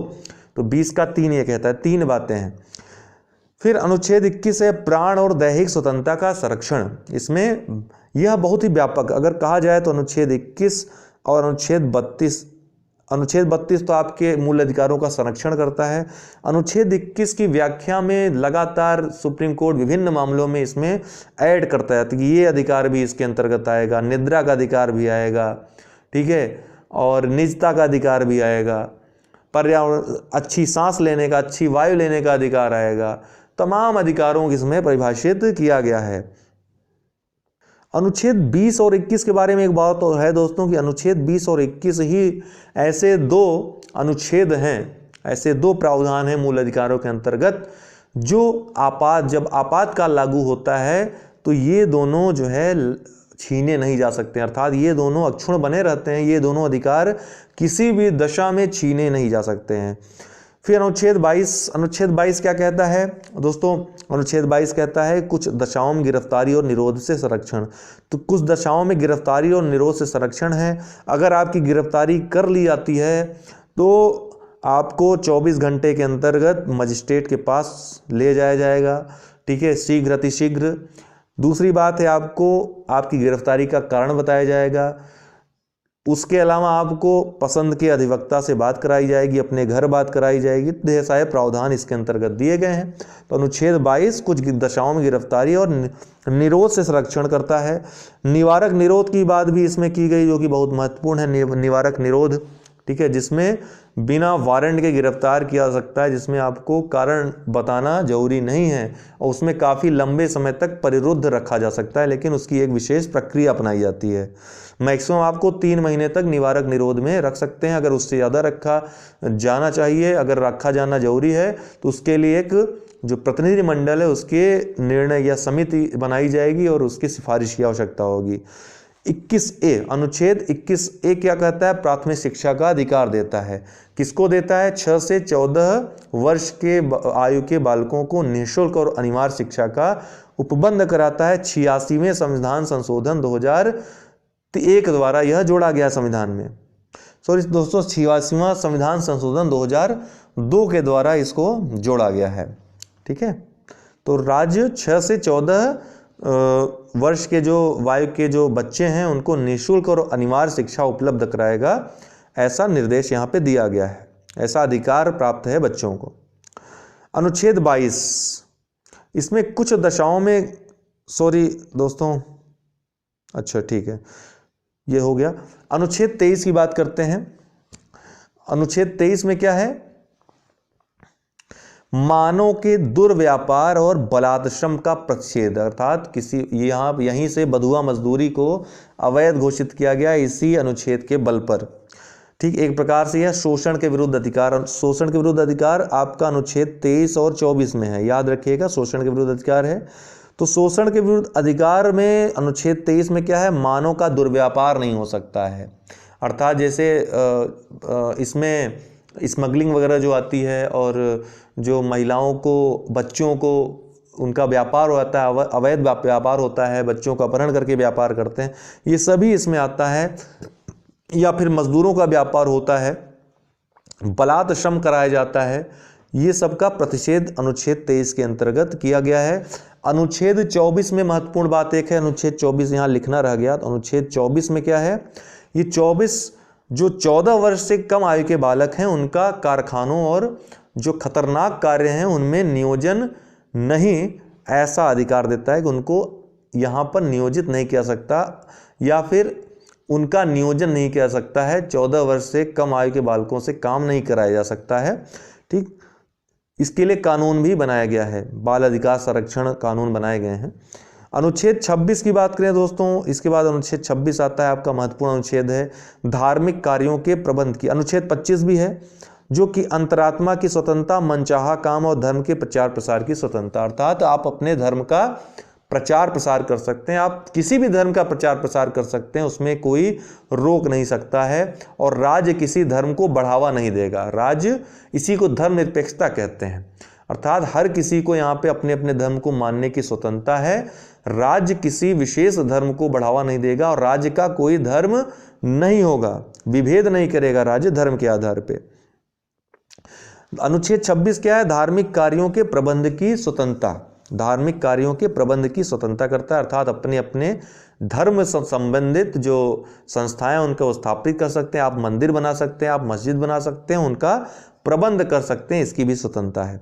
Speaker 1: तो 20 का 3 ये कहता है, 3 बातें हैं। फिर अनुच्छेद 21 है प्राण और दैहिक स्वतंत्रता का संरक्षण। इसमें यह बहुत ही व्यापक अगर कहा जाए तो अनुच्छेद 21 और अनुच्छेद 32 तो आपके मूल अधिकारों का संरक्षण करता है। अनुच्छेद 21 की व्याख्या में लगातार सुप्रीम कोर्ट विभिन्न मामलों में इसमें ऐड करता है कि ये अधिकार भी इसके अंतर्गत आएगा, निद्रा का अधिकार भी आएगा, ठीक है, और निजता का अधिकार भी आएगा। पर्यावरण, अच्छी सांस लेने का, अच्छी वायु लेने का अधिकार आएगा। तमाम अधिकारों को इसमें परिभाषित किया गया है। अनुच्छेद 20 और 21 के बारे में एक बात तो है दोस्तों कि अनुच्छेद 20 और 21 ही ऐसे दो अनुच्छेद हैं, ऐसे दो प्रावधान हैं मूल अधिकारों के अंतर्गत जो जब आपातकाल लागू होता है तो ये दोनों जो है छीने नहीं जा सकते, अर्थात ये दोनों अक्षुण्ण बने रहते हैं, ये दोनों अधिकार किसी भी दशा में छीने नहीं जा सकते हैं। फिर अनुच्छेद 22 क्या कहता है दोस्तों? अनुच्छेद 22 कहता है कुछ दशाओं में गिरफ्तारी और निरोध से संरक्षण। तो कुछ दशाओं में गिरफ्तारी और निरोध से संरक्षण है। अगर आपकी गिरफ्तारी कर ली जाती है तो आपको 24 घंटे के अंतर्गत मजिस्ट्रेट के पास ले जाया जाएगा, ठीक है, शीघ्र अतिशीघ्र। दूसरी बात है, आपको आपकी गिरफ्तारी का कारण बताया जाएगा। उसके अलावा आपको पसंद के अधिवक्ता से बात कराई जाएगी, अपने घर बात कराई जाएगी। ढेर सारे प्रावधान इसके अंतर्गत दिए गए हैं। तो अनुच्छेद 22 कुछ दशाओं में गिरफ्तारी और निरोध से संरक्षण करता है। निवारक निरोध की बात भी इसमें की गई जो कि बहुत महत्वपूर्ण है। निवारक निरोध, ठीक है, जिसमें बिना वारंट के गिरफ्तार किया जा सकता है, जिसमें आपको कारण बताना जरूरी नहीं है और उसमें काफ़ी लंबे समय तक परिरुद्ध रखा जा सकता है, लेकिन उसकी एक विशेष प्रक्रिया अपनाई जाती है। मैक्सिमम आपको 3 महीने तक निवारक निरोध में रख सकते हैं। अगर उससे ज़्यादा रखा जाना चाहिए, अगर रखा जाना जरूरी है तो उसके लिए एक जो प्रतिनिधि मंडल है उसके निर्णय या समिति बनाई जाएगी और उसकी सिफारिश की आवश्यकता होगी। 21A, अनुच्छेद 21A क्या कहता है? प्राथमिक शिक्षा का अधिकार देता है। किसको देता है? 6 से 14 वर्ष के आयु के बालकों को निःशुल्क और अनिवार्य शिक्षा का उपबंध कराता है। 86वें संविधान संशोधन 2001 द्वारा यह जोड़ा गया संविधान में। सॉरी दोस्तों, 86वां संविधान संशोधन 2002 के द्वारा इसको जोड़ा गया है, ठीक है। तो राज्य 6 से 14 वर्ष के जो वायु के जो बच्चे हैं उनको निःशुल्क और अनिवार्य शिक्षा उपलब्ध कराएगा, ऐसा निर्देश यहाँ पे दिया गया है। ऐसा अधिकार प्राप्त है बच्चों को। अनुच्छेद 22, इसमें कुछ दशाओं में, सॉरी दोस्तों, अच्छा ठीक है, ये हो गया। अनुच्छेद 23 की बात करते हैं। अनुच्छेद 23 में क्या है? मानव के दुर्व्यापार और बलात्श्रम का प्रतिषेध, अर्थात किसी यहीं से बधुआ मजदूरी को अवैध घोषित किया गया इसी अनुच्छेद के बल पर, ठीक। एक प्रकार से यह शोषण के विरुद्ध अधिकार, शोषण के विरुद्ध अधिकार आपका अनुच्छेद 23 और 24 में है, याद रखिएगा, शोषण के विरुद्ध अधिकार है। तो शोषण के विरुद्ध अधिकार में अनुच्छेद 23 में क्या है? मानव का दुर्व्यापार नहीं हो सकता है, अर्थात जैसे इसमें स्मगलिंग वगैरह जो आती है और जो महिलाओं को, बच्चों को उनका व्यापार होता है, अवैध व्यापार होता है, बच्चों का अपहरण करके व्यापार करते हैं, ये सभी इसमें आता है। या फिर मजदूरों का व्यापार होता है, बलात् श्रम कराया जाता है, ये सब का प्रतिषेध अनुच्छेद 23 के अंतर्गत किया गया है। अनुच्छेद 24 में महत्वपूर्ण बात एक है, अनुच्छेद 24 यहाँ लिखना रह गया। तो अनुच्छेद 24 में क्या है? ये 24 जो 14 वर्ष से कम आयु के बालक हैं उनका कारखानों और जो खतरनाक कार्य हैं उनमें नियोजन नहीं, ऐसा अधिकार देता है कि उनको यहाँ पर नियोजित नहीं किया सकता या फिर उनका नियोजन नहीं किया सकता है। 14 वर्ष से कम आयु के बालकों से काम नहीं कराया जा सकता है, ठीक। इसके लिए कानून भी बनाया गया है, बाल अधिकार संरक्षण कानून बनाए गए हैं। अनुच्छेद 26 की बात करें दोस्तों, इसके बाद अनुच्छेद 26 आता है, आपका महत्वपूर्ण अनुच्छेद है धार्मिक कार्यों के प्रबंध की। अनुच्छेद 25 भी है जो कि अंतरात्मा की स्वतंत्रता, मनचाहा काम और धर्म के प्रचार प्रसार की स्वतंत्रता, अर्थात आप अपने धर्म का प्रचार प्रसार कर सकते हैं, आप किसी भी धर्म का प्रचार प्रसार कर सकते हैं, उसमें कोई रोक नहीं सकता है। और राज्य किसी धर्म को बढ़ावा नहीं देगा, राज्य इसी को धर्मनिरपेक्षता कहते हैं, अर्थात हर किसी को यहाँ पे अपने अपने धर्म को मानने की स्वतंत्रता है। राज्य किसी विशेष धर्म को बढ़ावा नहीं देगा और राज्य का कोई धर्म नहीं होगा, विभेद नहीं करेगा राज्य धर्म के आधार पे। अनुच्छेद 26 क्या है? धार्मिक कार्यों के प्रबंध की स्वतंत्रता, धार्मिक कार्यों के प्रबंध की स्वतंत्रता करता है, अर्थात अपने अपने धर्म संबंधित जो संस्थाएं उनको स्थापित कर सकते हैं, आप मंदिर बना सकते हैं, आप मस्जिद बना सकते हैं, उनका प्रबंध कर सकते हैं, इसकी भी स्वतंत्रता है।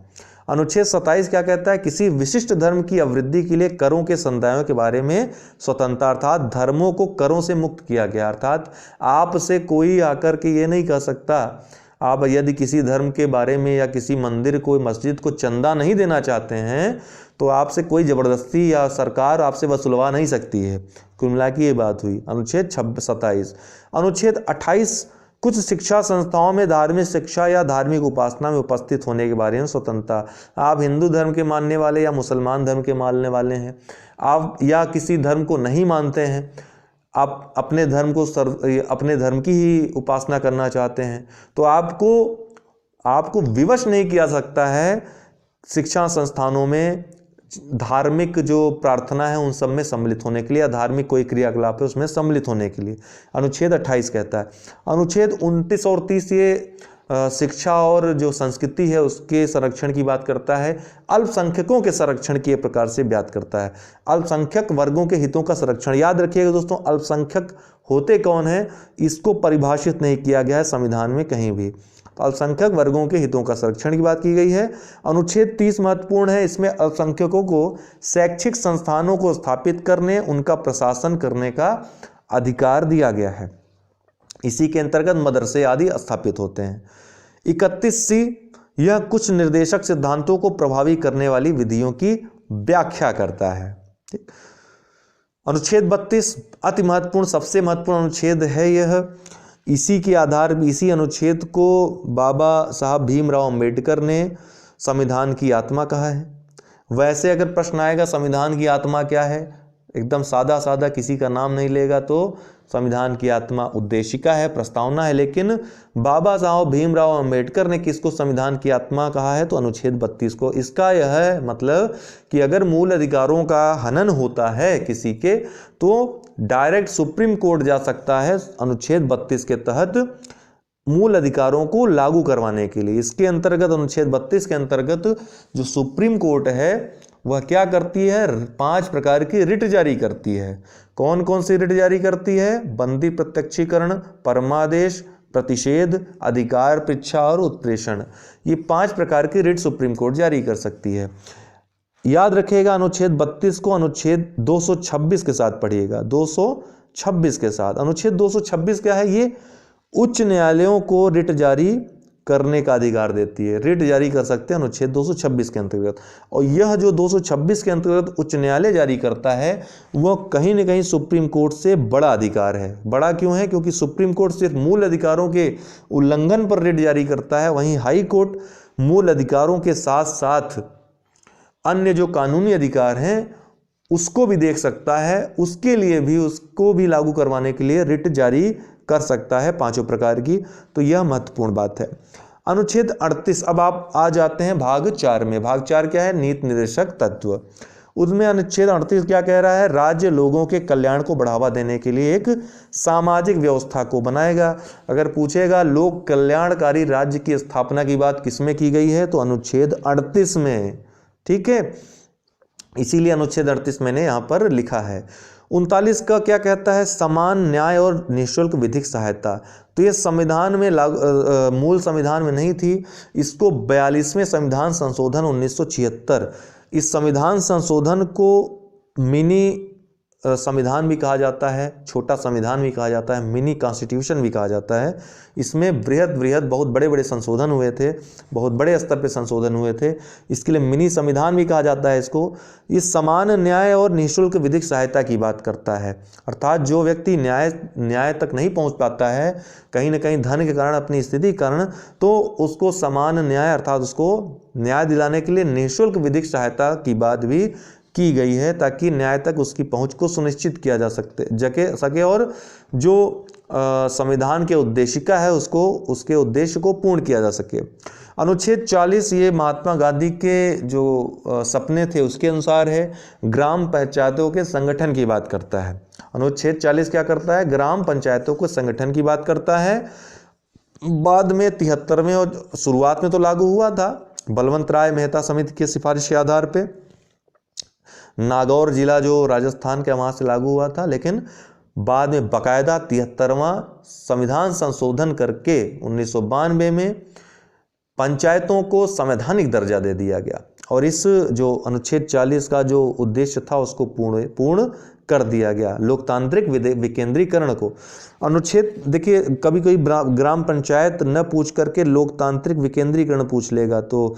Speaker 1: अनुच्छेद 27 क्या कहता है? किसी विशिष्ट धर्म की अभिवृद्धि के लिए करों के संदायों के बारे में स्वतंत्रता, अर्थात धर्मों को करों से मुक्त किया गया, अर्थात आपसे कोई आकर के ये नहीं कह सकता, आप यदि किसी धर्म के बारे में या किसी मंदिर को, मस्जिद को चंदा नहीं देना चाहते हैं तो आपसे कोई ज़बरदस्ती या सरकार आपसे वसूलवा नहीं सकती है। कुल मिला के ये बात हुई। अनुच्छेद 27। अनुच्छेद 28 कुछ शिक्षा संस्थाओं में धार्मिक शिक्षा या धार्मिक उपासना में उपस्थित होने के बारे में स्वतंत्रता। आप हिंदू धर्म के मानने वाले या मुसलमान धर्म के मानने वाले हैं, आप या किसी धर्म को नहीं मानते हैं, आप अपने धर्म की ही उपासना करना चाहते हैं, तो आपको विवश नहीं किया सकता है शिक्षा संस्थानों में धार्मिक जो प्रार्थना है उन सब में सम्मिलित होने के लिए, या धार्मिक कोई क्रियाकलाप है उसमें सम्मिलित होने के लिए। अनुच्छेद 28 कहता है। अनुच्छेद 29 और 30 ये शिक्षा और जो संस्कृति है उसके संरक्षण की बात करता है। अल्पसंख्यकों के संरक्षण की प्रकार से बात करता है। अल्पसंख्यक वर्गों के हितों का संरक्षण। याद रखिएगा दोस्तों, अल्पसंख्यक होते कौन है इसको परिभाषित नहीं किया गया है संविधान में कहीं भी। अल्पसंख्यक वर्गों के हितों का संरक्षण की बात की गई है। अनुच्छेद 30 महत्वपूर्ण है। इसमें अल्पसंख्यकों को शैक्षिक संस्थानों को स्थापित करने, उनका प्रशासन करने का अधिकार दिया गया है। इसी के अंतर्गत मदरसे आदि स्थापित होते हैं। 31C यह कुछ निर्देशक सिद्धांतों को प्रभावी करने वाली विधियों की व्याख्या करता है। ठीक। अनुच्छेद 32 अति महत्वपूर्ण, सबसे महत्वपूर्ण अनुच्छेद है यह। इसी अनुच्छेद को बाबा साहब भीमराव अंबेडकर ने संविधान की आत्मा कहा है। वैसे अगर प्रश्न आएगा संविधान की आत्मा क्या है, एकदम सादा सादा किसी का नाम नहीं लेगा तो संविधान की आत्मा उद्देशिका है, प्रस्तावना है। लेकिन बाबा साहब भीमराव अंबेडकर ने किसको संविधान की आत्मा कहा है, तो अनुच्छेद 32 को। इसका यह मतलब कि अगर मूल अधिकारों का हनन होता है किसी के तो डायरेक्ट सुप्रीम कोर्ट जा सकता है अनुच्छेद 32 के तहत मूल अधिकारों को लागू करवाने के लिए। इसके अंतर्गत अनुच्छेद 32 के अंतर्गत जो सुप्रीम कोर्ट है वह क्या करती है, 5 प्रकार की रिट जारी करती है। कौन कौन सी रिट जारी करती है? बंदी प्रत्यक्षीकरण, परमादेश, प्रतिषेध, अधिकार परीक्षा और उत्प्रेषण। ये 5 प्रकार की रिट सुप्रीम कोर्ट जारी कर सकती है। याद रखिएगा अनुच्छेद 32 को अनुच्छेद 226 के साथ पढ़िएगा, 226 के साथ। अनुच्छेद 226 क्या है? ये उच्च न्यायालयों को रिट जारी करने का अधिकार देती है। रिट जारी कर सकते हैं अनुच्छेद 226 के अंतर्गत। और यह जो 226 के अंतर्गत उच्च न्यायालय जारी करता है वह कहीं न कहीं सुप्रीम कोर्ट से बड़ा अधिकार है। बड़ा क्यों है? क्योंकि सुप्रीम कोर्ट सिर्फ मूल अधिकारों के उल्लंघन पर रिट जारी करता है, वहीं हाई कोर्ट मूल अधिकारों के साथ साथ अन्य जो कानूनी अधिकार हैं उसको भी देख सकता है, उसके लिए भी, उसको भी लागू करवाने के लिए रिट जारी कर सकता है 5 प्रकार की। तो यह महत्वपूर्ण बात है। अनुच्छेद 38। अब आप आ जाते हैं भाग 4 में। भाग 4 क्या है? नीति निर्देशक तत्व। उसमें अनुच्छेद 38 क्या कह रहा है? राज्य लोगों के कल्याण को बढ़ावा देने के लिए एक सामाजिक व्यवस्था को बनाएगा। अगर पूछेगा लोक कल्याणकारी राज्य की स्थापना की बात किसमें की गई है, तो अनुच्छेद 38 में। ठीक है, इसीलिए अनुच्छेद 38 मैंने यहां पर लिखा है। 39 का क्या कहता है? समान न्याय और निःशुल्क विधिक सहायता। तो ये संविधान में मूल संविधान में नहीं थी, इसको 42वें संविधान संशोधन 1976, इस संविधान संशोधन को मिनी संविधान भी कहा जाता है, छोटा संविधान भी कहा जाता है, मिनी कॉन्स्टिट्यूशन भी कहा जाता है। इसमें बृहद बहुत बड़े बड़े संशोधन हुए थे, बहुत बड़े स्तर पे संशोधन हुए थे, इसके लिए मिनी संविधान भी कहा जाता है इसको। इस समान न्याय और निःशुल्क विधिक सहायता की बात करता है। अर्थात जो व्यक्ति न्याय तक नहीं पहुंच पाता है कहीं ना कहीं धन के कारण, अपनी स्थिति के कारण, तो उसको समान न्याय अर्थात उसको न्याय दिलाने के लिए निःशुल्क विधिक सहायता की बात भी की गई है, ताकि न्याय तक उसकी पहुंच को सुनिश्चित किया जा सके और जो संविधान के उद्देशिका है उसके उद्देश्य को पूर्ण किया जा सके। अनुच्छेद 40 ये महात्मा गांधी के जो सपने थे उसके अनुसार है, ग्राम पंचायतों के संगठन की बात करता है। अनुच्छेद 40 क्या करता है? ग्राम पंचायतों के संगठन की बात करता है। बाद में 73वें और शुरुआत में तो लागू हुआ था बलवंत राय मेहता समिति की सिफारिश के आधार पे। नागौर जिला जो राजस्थान के वहाँ से लागू हुआ था, लेकिन बाद में बाकायदा 73वां संविधान संशोधन करके 1992 में पंचायतों को संवैधानिक दर्जा दे दिया गया और इस जो अनुच्छेद 40 का जो उद्देश्य था उसको पूर्ण कर दिया गया, लोकतांत्रिक विकेंद्रीकरण को। अनुच्छेद देखिए, कभी कोई ग्राम पंचायत न पूछ करके लोकतांत्रिक विकेंद्रीकरण पूछ लेगा तो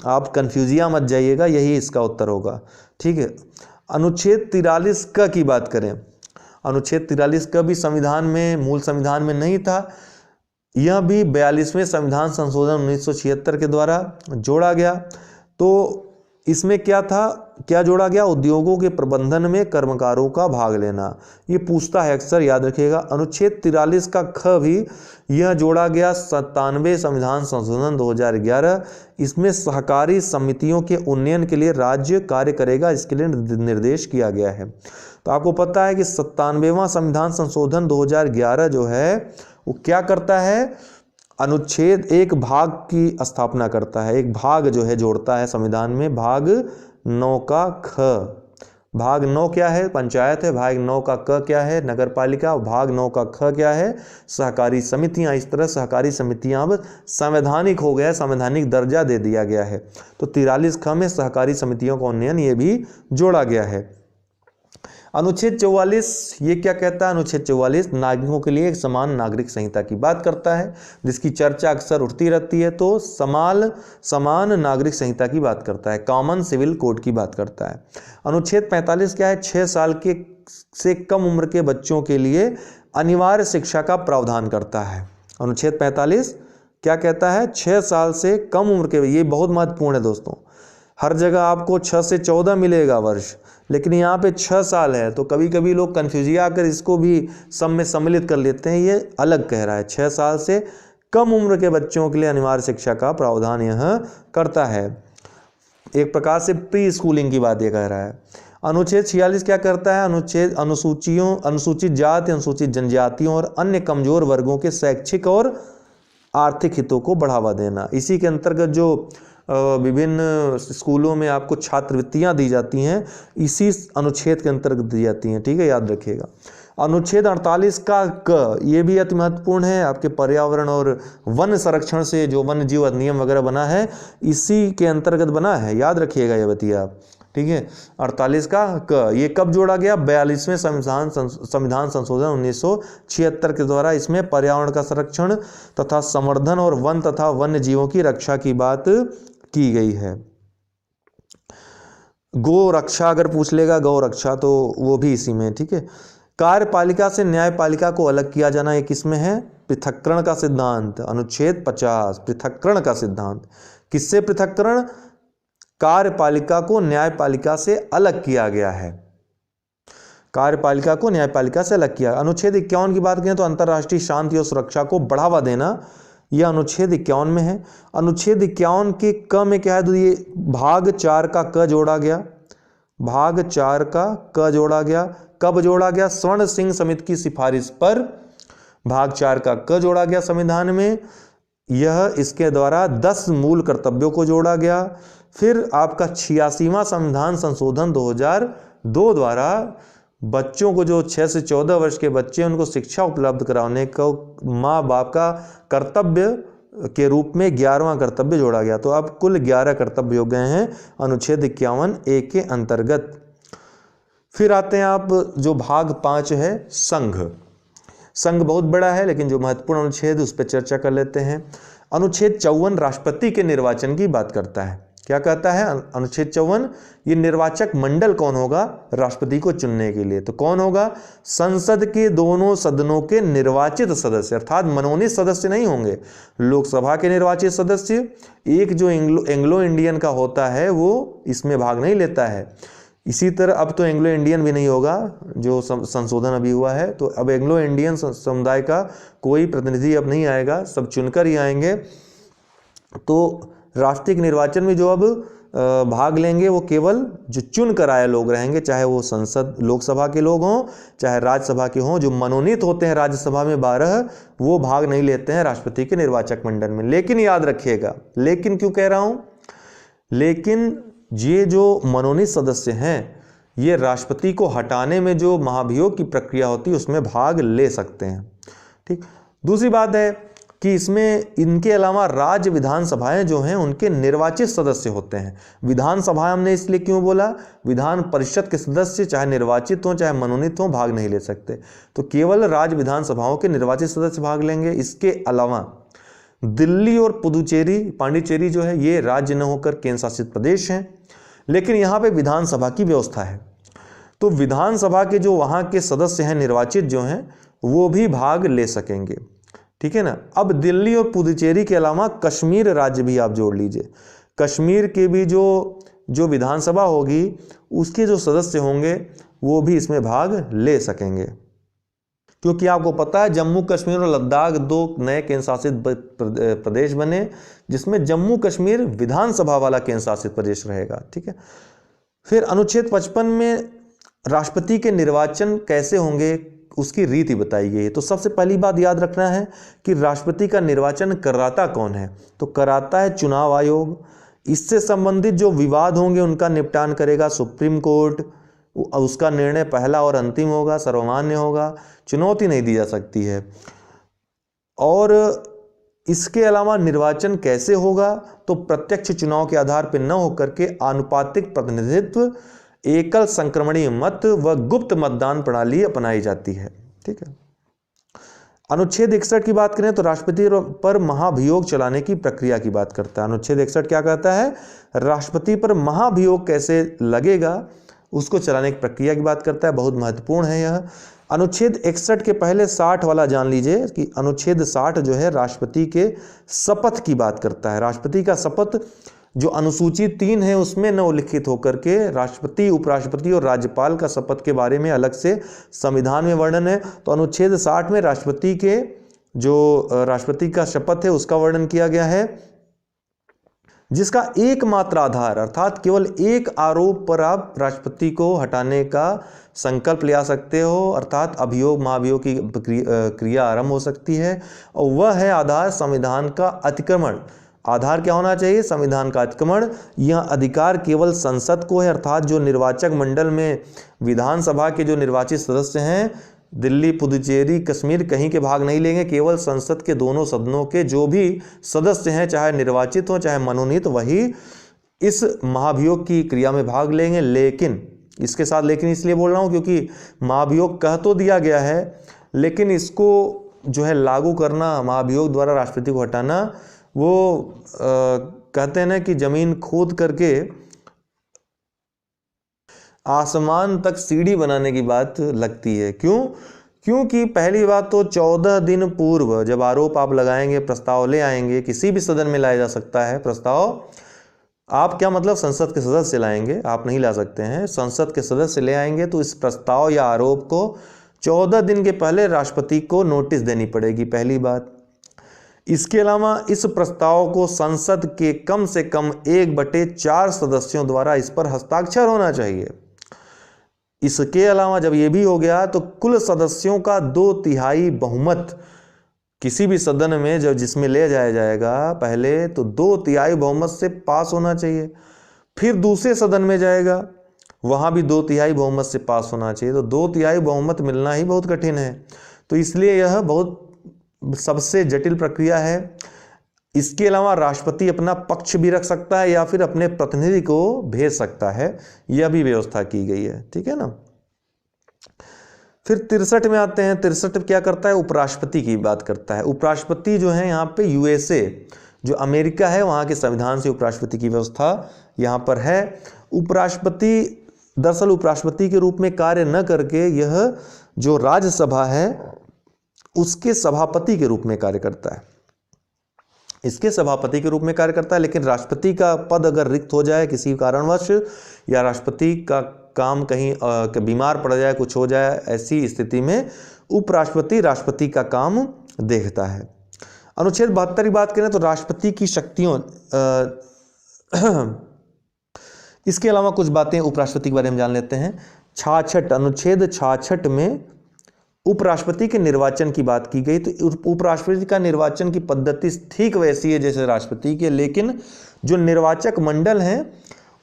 Speaker 1: आप कन्फ्यूजिया मत जाइएगा, यही इसका उत्तर होगा। ठीक है, अनुच्छेद 43 क की बात करें, अनुच्छेद 43 क भी संविधान में, मूल संविधान में नहीं था, यह भी 42वें संविधान संशोधन 1976 के द्वारा जोड़ा गया। तो इसमें क्या था, क्या जोड़ा गया, उद्योगों के प्रबंधन में कर्मकारों का भाग लेना। ये पूछता है अक्सर, याद रखिएगा। अनुच्छेद 43 का ख भी यह जोड़ा गया 97वें संविधान संशोधन 2011। इसमें सहकारी समितियों के उन्नयन के लिए राज्य कार्य करेगा, इसके लिए निर्देश किया गया है। तो आपको पता है कि 97वां संविधान संशोधन 2011 जो है वो क्या करता है, अनुच्छेद एक भाग की स्थापना करता है, एक भाग जो है जोड़ता है संविधान में, भाग 9 का ख। भाग 9 क्या है, पंचायत है। भाग 9 का क क्या है, नगर पालिका। भाग 9 का ख क्या है, सहकारी समितियां। इस तरह सहकारी समितियां अब संवैधानिक हो गया, संवैधानिक दर्जा दे दिया गया है। तो 43 ख में सहकारी समितियों का उन्नयन ये भी जोड़ा गया है। अनुच्छेद 44 ये क्या कहता है, अनुच्छेद 44 नागरिकों के लिए एक समान नागरिक संहिता की बात करता है, जिसकी चर्चा अक्सर उठती रहती है। तो समान नागरिक संहिता की बात करता है, कॉमन सिविल कोड की बात करता है। अनुच्छेद 45 क्या है, 6 साल के से कम उम्र के बच्चों के लिए अनिवार्य शिक्षा का प्रावधान करता है। अनुच्छेद 45 क्या कहता है, 6 साल से कम उम्र के, ये बहुत महत्वपूर्ण है दोस्तों। हर जगह आपको 6 से 14 मिलेगा वर्ष, लेकिन यहाँ पे 6 साल है। तो कभी कभी लोग कन्फ्यूजिया आकर इसको भी सब में सम्मिलित कर लेते हैं, ये अलग कह रहा है। 6 साल से कम उम्र के बच्चों के लिए अनिवार्य शिक्षा का प्रावधान यह करता है। एक प्रकार से प्री स्कूलिंग की बात ये कह रहा है। अनुच्छेद 46 क्या करता है, अनुसूचित जाति, अनुसूचित जनजातियों और अन्य कमजोर वर्गों के शैक्षिक और आर्थिक हितों को बढ़ावा देना। इसी के अंतर्गत जो विभिन्न स्कूलों में आपको छात्रवृत्तियां दी जाती हैं, इसी अनुच्छेद के अंतर्गत दी जाती हैं। ठीक है, याद रखिएगा। अनुच्छेद 48 का क ये भी अति महत्वपूर्ण है, आपके पर्यावरण और वन संरक्षण से जो वन्य जीव अधिनियम वगैरह बना है, इसी के अंतर्गत बना है, याद रखिएगा ये बतिया आप। ठीक है, 48 का क ये कब जोड़ा गया, 42वें संविधान संशोधन 1976 के द्वारा। इसमें पर्यावरण का संरक्षण तथा संवर्धन और वन तथा वन्य जीवों की रक्षा की बात की गई है। गौ रक्षा अगर पूछ लेगा, गौ रक्षा, तो वो भी इसी में। ठीक है, कार्यपालिका से न्यायपालिका को अलग किया जाना, ये किसमें है, पृथक्करण का सिद्धांत। अनुच्छेद 50 पृथक्करण का सिद्धांत। किससे पृथक्करण, कार्यपालिका को न्यायपालिका से अलग किया गया है, कार्यपालिका को न्यायपालिका से अलग किया। अनुच्छेद 51 की बात करें तो अंतर्राष्ट्रीय शांति और सुरक्षा को बढ़ावा देना, यह अनुच्छेद 51 में है। अनुच्छेद 51 के क में क्या है, तो ये भाग 4 का क जोड़ा गया, भाग 4 का क जोड़ा गया। कब जोड़ा गया, स्वर्ण सिंह समिति की सिफारिश पर भाग 4 का क जोड़ा गया संविधान में। यह इसके द्वारा 10 मूल कर्तव्यों को जोड़ा गया। फिर आपका 86वां संविधान संशोधन 2002 द्वारा बच्चों को, जो 6 से 14 वर्ष के बच्चे, उनको शिक्षा उपलब्ध कराने को माँ बाप का कर्तव्य के रूप में 11वां कर्तव्य जोड़ा गया। तो अब कुल 11 कर्तव्य हो गए हैं अनुच्छेद 51A के अंतर्गत। फिर आते हैं आप जो भाग 5 है, संघ। संघ बहुत बड़ा है, लेकिन जो महत्वपूर्ण अनुच्छेद उस पर चर्चा कर लेते हैं। अनुच्छेद 54 राष्ट्रपति के निर्वाचन की बात करता है। क्या कहता है अनुच्छेद 54, ये निर्वाचक मंडल कौन होगा राष्ट्रपति को चुनने के लिए, तो कौन होगा, संसद के दोनों सदनों के निर्वाचित सदस्य, अर्थात मनोनीत सदस्य नहीं होंगे। लोकसभा के निर्वाचित सदस्य, एक जो एंग्लो इंडियन का होता है वो इसमें भाग नहीं लेता है। इसी तरह अब तो एंग्लो इंडियन भी नहीं होगा, जो संशोधन अभी हुआ है, तो अब एंग्लो इंडियन समुदाय का कोई प्रतिनिधि अब नहीं आएगा, सब चुनकर ही आएंगे। तो राष्ट्रीय निर्वाचन में जो अब भाग लेंगे वो केवल जो चुन कर आए लोग रहेंगे, चाहे वो संसद लोकसभा के लोग हों, चाहे राज्यसभा के हों। जो मनोनीत होते हैं राज्यसभा में 12, वो भाग नहीं लेते हैं राष्ट्रपति के निर्वाचक मंडल में। लेकिन याद रखिएगा, लेकिन क्यों कह रहा हूं, लेकिन ये जो मनोनीत सदस्य हैं, ये राष्ट्रपति को हटाने में जो महाभियोग की प्रक्रिया होती है उसमें भाग ले सकते हैं। ठीक, दूसरी बात है कि इसमें इनके अलावा राज्य विधानसभाएं जो हैं उनके निर्वाचित सदस्य होते हैं। विधानसभा हमने इसलिए क्यों बोला, विधान परिषद के सदस्य चाहे निर्वाचित हों चाहे मनोनीत हों भाग नहीं ले सकते, तो केवल राज्य विधानसभाओं के निर्वाचित सदस्य भाग लेंगे। इसके अलावा दिल्ली और पुदुचेरी, पांडिचेरी जो है ये राज्य न होकर केंद्र शासित प्रदेश हैं, लेकिन यहाँ पे विधानसभा की व्यवस्था है, तो विधानसभा के जो वहाँ के सदस्य हैं निर्वाचित जो हैं वो भी भाग ले सकेंगे, ठीक है ना। अब दिल्ली और पुदुचेरी के अलावा कश्मीर राज्य भी आप जोड़ लीजिए, कश्मीर के भी जो विधानसभा होगी उसके जो सदस्य होंगे वो भी इसमें भाग ले सकेंगे, क्योंकि आपको पता है जम्मू कश्मीर और लद्दाख 2 नए केंद्र शासित प्रदेश बने, जिसमें जम्मू कश्मीर विधानसभा वाला केंद्र शासित प्रदेश रहेगा, ठीक है। फिर अनुच्छेद 55 में राष्ट्रपति के निर्वाचन कैसे होंगे उसकी रीति बताई गई है। तो सबसे पहली बात याद रखना है कि राष्ट्रपति का निर्वाचन कराता कौन है, तो कराता है चुनाव आयोग। इससे संबंधित जो विवाद होंगे उनका निपटान करेगा सुप्रीम कोर्ट, उसका निर्णय पहला और अंतिम होगा, सर्वमान्य होगा, चुनौती नहीं दी जा सकती है। और इसके अलावा निर्वाचन कैसे होगा, तो प्रत्यक्ष चुनाव के आधार पर न होकर के आनुपातिक प्रतिनिधित्व, एकल संक्रमणीय मत व गुप्त मतदान प्रणाली अपनाई जाती है, ठीक है। अनुच्छेद 61 की बात करें तो राष्ट्रपति पर महाभियोग चलाने की प्रक्रिया की बात करता है। अनुच्छेद 61 क्या कहता है, राष्ट्रपति पर महाभियोग कैसे लगेगा उसको चलाने की प्रक्रिया की बात करता है, बहुत महत्वपूर्ण है यह। अनुच्छेद 61 के पहले 60 वाला जान लीजिए कि अनुच्छेद 60 जो है राष्ट्रपति के शपथ की बात करता है। राष्ट्रपति का शपथ जो अनुसूची 3 है उसमें न उल्लिखित होकर के राष्ट्रपति, उपराष्ट्रपति और राज्यपाल का शपथ के बारे में अलग से संविधान में वर्णन है। तो अनुच्छेद 60 में राष्ट्रपति के जो राष्ट्रपति का शपथ है उसका वर्णन किया गया है, जिसका एकमात्र आधार अर्थात केवल एक आरोप पर आप राष्ट्रपति को हटाने का संकल्प ले आ सकते हो, अर्थात अभियोग महाभियोग की क्रिया आरंभ हो सकती है, और वह है आधार संविधान का अतिक्रमण। आधार क्या होना चाहिए, संविधान का अतिक्रमण। यह अधिकार केवल संसद को है, अर्थात जो निर्वाचक मंडल में विधानसभा के जो निर्वाचित सदस्य हैं दिल्ली, पुदुचेरी, कश्मीर कहीं के भाग नहीं लेंगे, केवल संसद के दोनों सदनों के जो भी सदस्य हैं चाहे निर्वाचित हो चाहे मनोनीत वही इस महाभियोग की क्रिया में भाग लेंगे। लेकिन इसके साथ लेकिन इसलिए बोल रहा हूँ क्योंकि महाभियोग कह तो दिया गया है, लेकिन इसको जो है लागू करना, महाभियोग द्वारा राष्ट्रपति को हटाना, वो कहते हैं ना कि जमीन खोद करके आसमान तक सीढ़ी बनाने की बात लगती है। क्यों? क्योंकि पहली बात तो 14 दिन पूर्व जब आरोप आप लगाएंगे, प्रस्ताव ले आएंगे, किसी भी सदन में लाया जा सकता है प्रस्ताव। आप क्या मतलब संसद के सदस्य लाएंगे, आप नहीं ला सकते हैं, संसद के सदस्य ले आएंगे, तो इस प्रस्ताव या आरोप को 14 दिन के पहले राष्ट्रपति को नोटिस देनी पड़ेगी, पहली बात। इसके अलावा इस प्रस्ताव को संसद के कम से कम 1/4 सदस्यों द्वारा इस पर हस्ताक्षर होना चाहिए। इसके अलावा जब ये भी हो गया तो कुल सदस्यों का 2/3 बहुमत किसी भी सदन में जब जिसमें ले जाया जाएगा पहले तो 2/3 बहुमत से पास होना चाहिए, फिर दूसरे सदन में जाएगा वहां भी 2/3 बहुमत से पास होना चाहिए। तो 2/3 बहुमत मिलना ही बहुत कठिन है, तो इसलिए यह बहुत सबसे जटिल प्रक्रिया है। इसके अलावा राष्ट्रपति अपना पक्ष भी रख सकता है या फिर अपने प्रतिनिधि को भेज सकता है, यह भी व्यवस्था की गई है, ठीक है ना। फिर 63 में आते हैं। 63 क्या करता है, उपराष्ट्रपति की बात करता है। उपराष्ट्रपति जो है यहाँ पे यूएसए जो अमेरिका है वहाँ के संविधान से उपराष्ट्रपति की व्यवस्था यहाँ पर है। उपराष्ट्रपति दरअसल उपराष्ट्रपति के रूप में कार्य न करके यह जो राज्यसभा है उसके सभापति के रूप में कार्य करता है, इसके सभापति के रूप में कार्य करता है। लेकिन राष्ट्रपति का पद अगर रिक्त हो जाए किसी कारणवश या राष्ट्रपति का काम कहीं बीमार पड़ जाए, कुछ हो जाए, ऐसी स्थिति में उपराष्ट्रपति राष्ट्रपति का काम देखता है। अनुच्छेद 72 की बात करें तो राष्ट्रपति की शक्तियों इसके अलावा कुछ बातें उपराष्ट्रपति के बारे में जान लेते हैं। 66 अनुच्छेद 66 में उपराष्ट्रपति के निर्वाचन की बात की गई। तो उपराष्ट्रपति का निर्वाचन की पद्धति ठीक वैसी है जैसे राष्ट्रपति के, लेकिन जो निर्वाचक मंडल हैं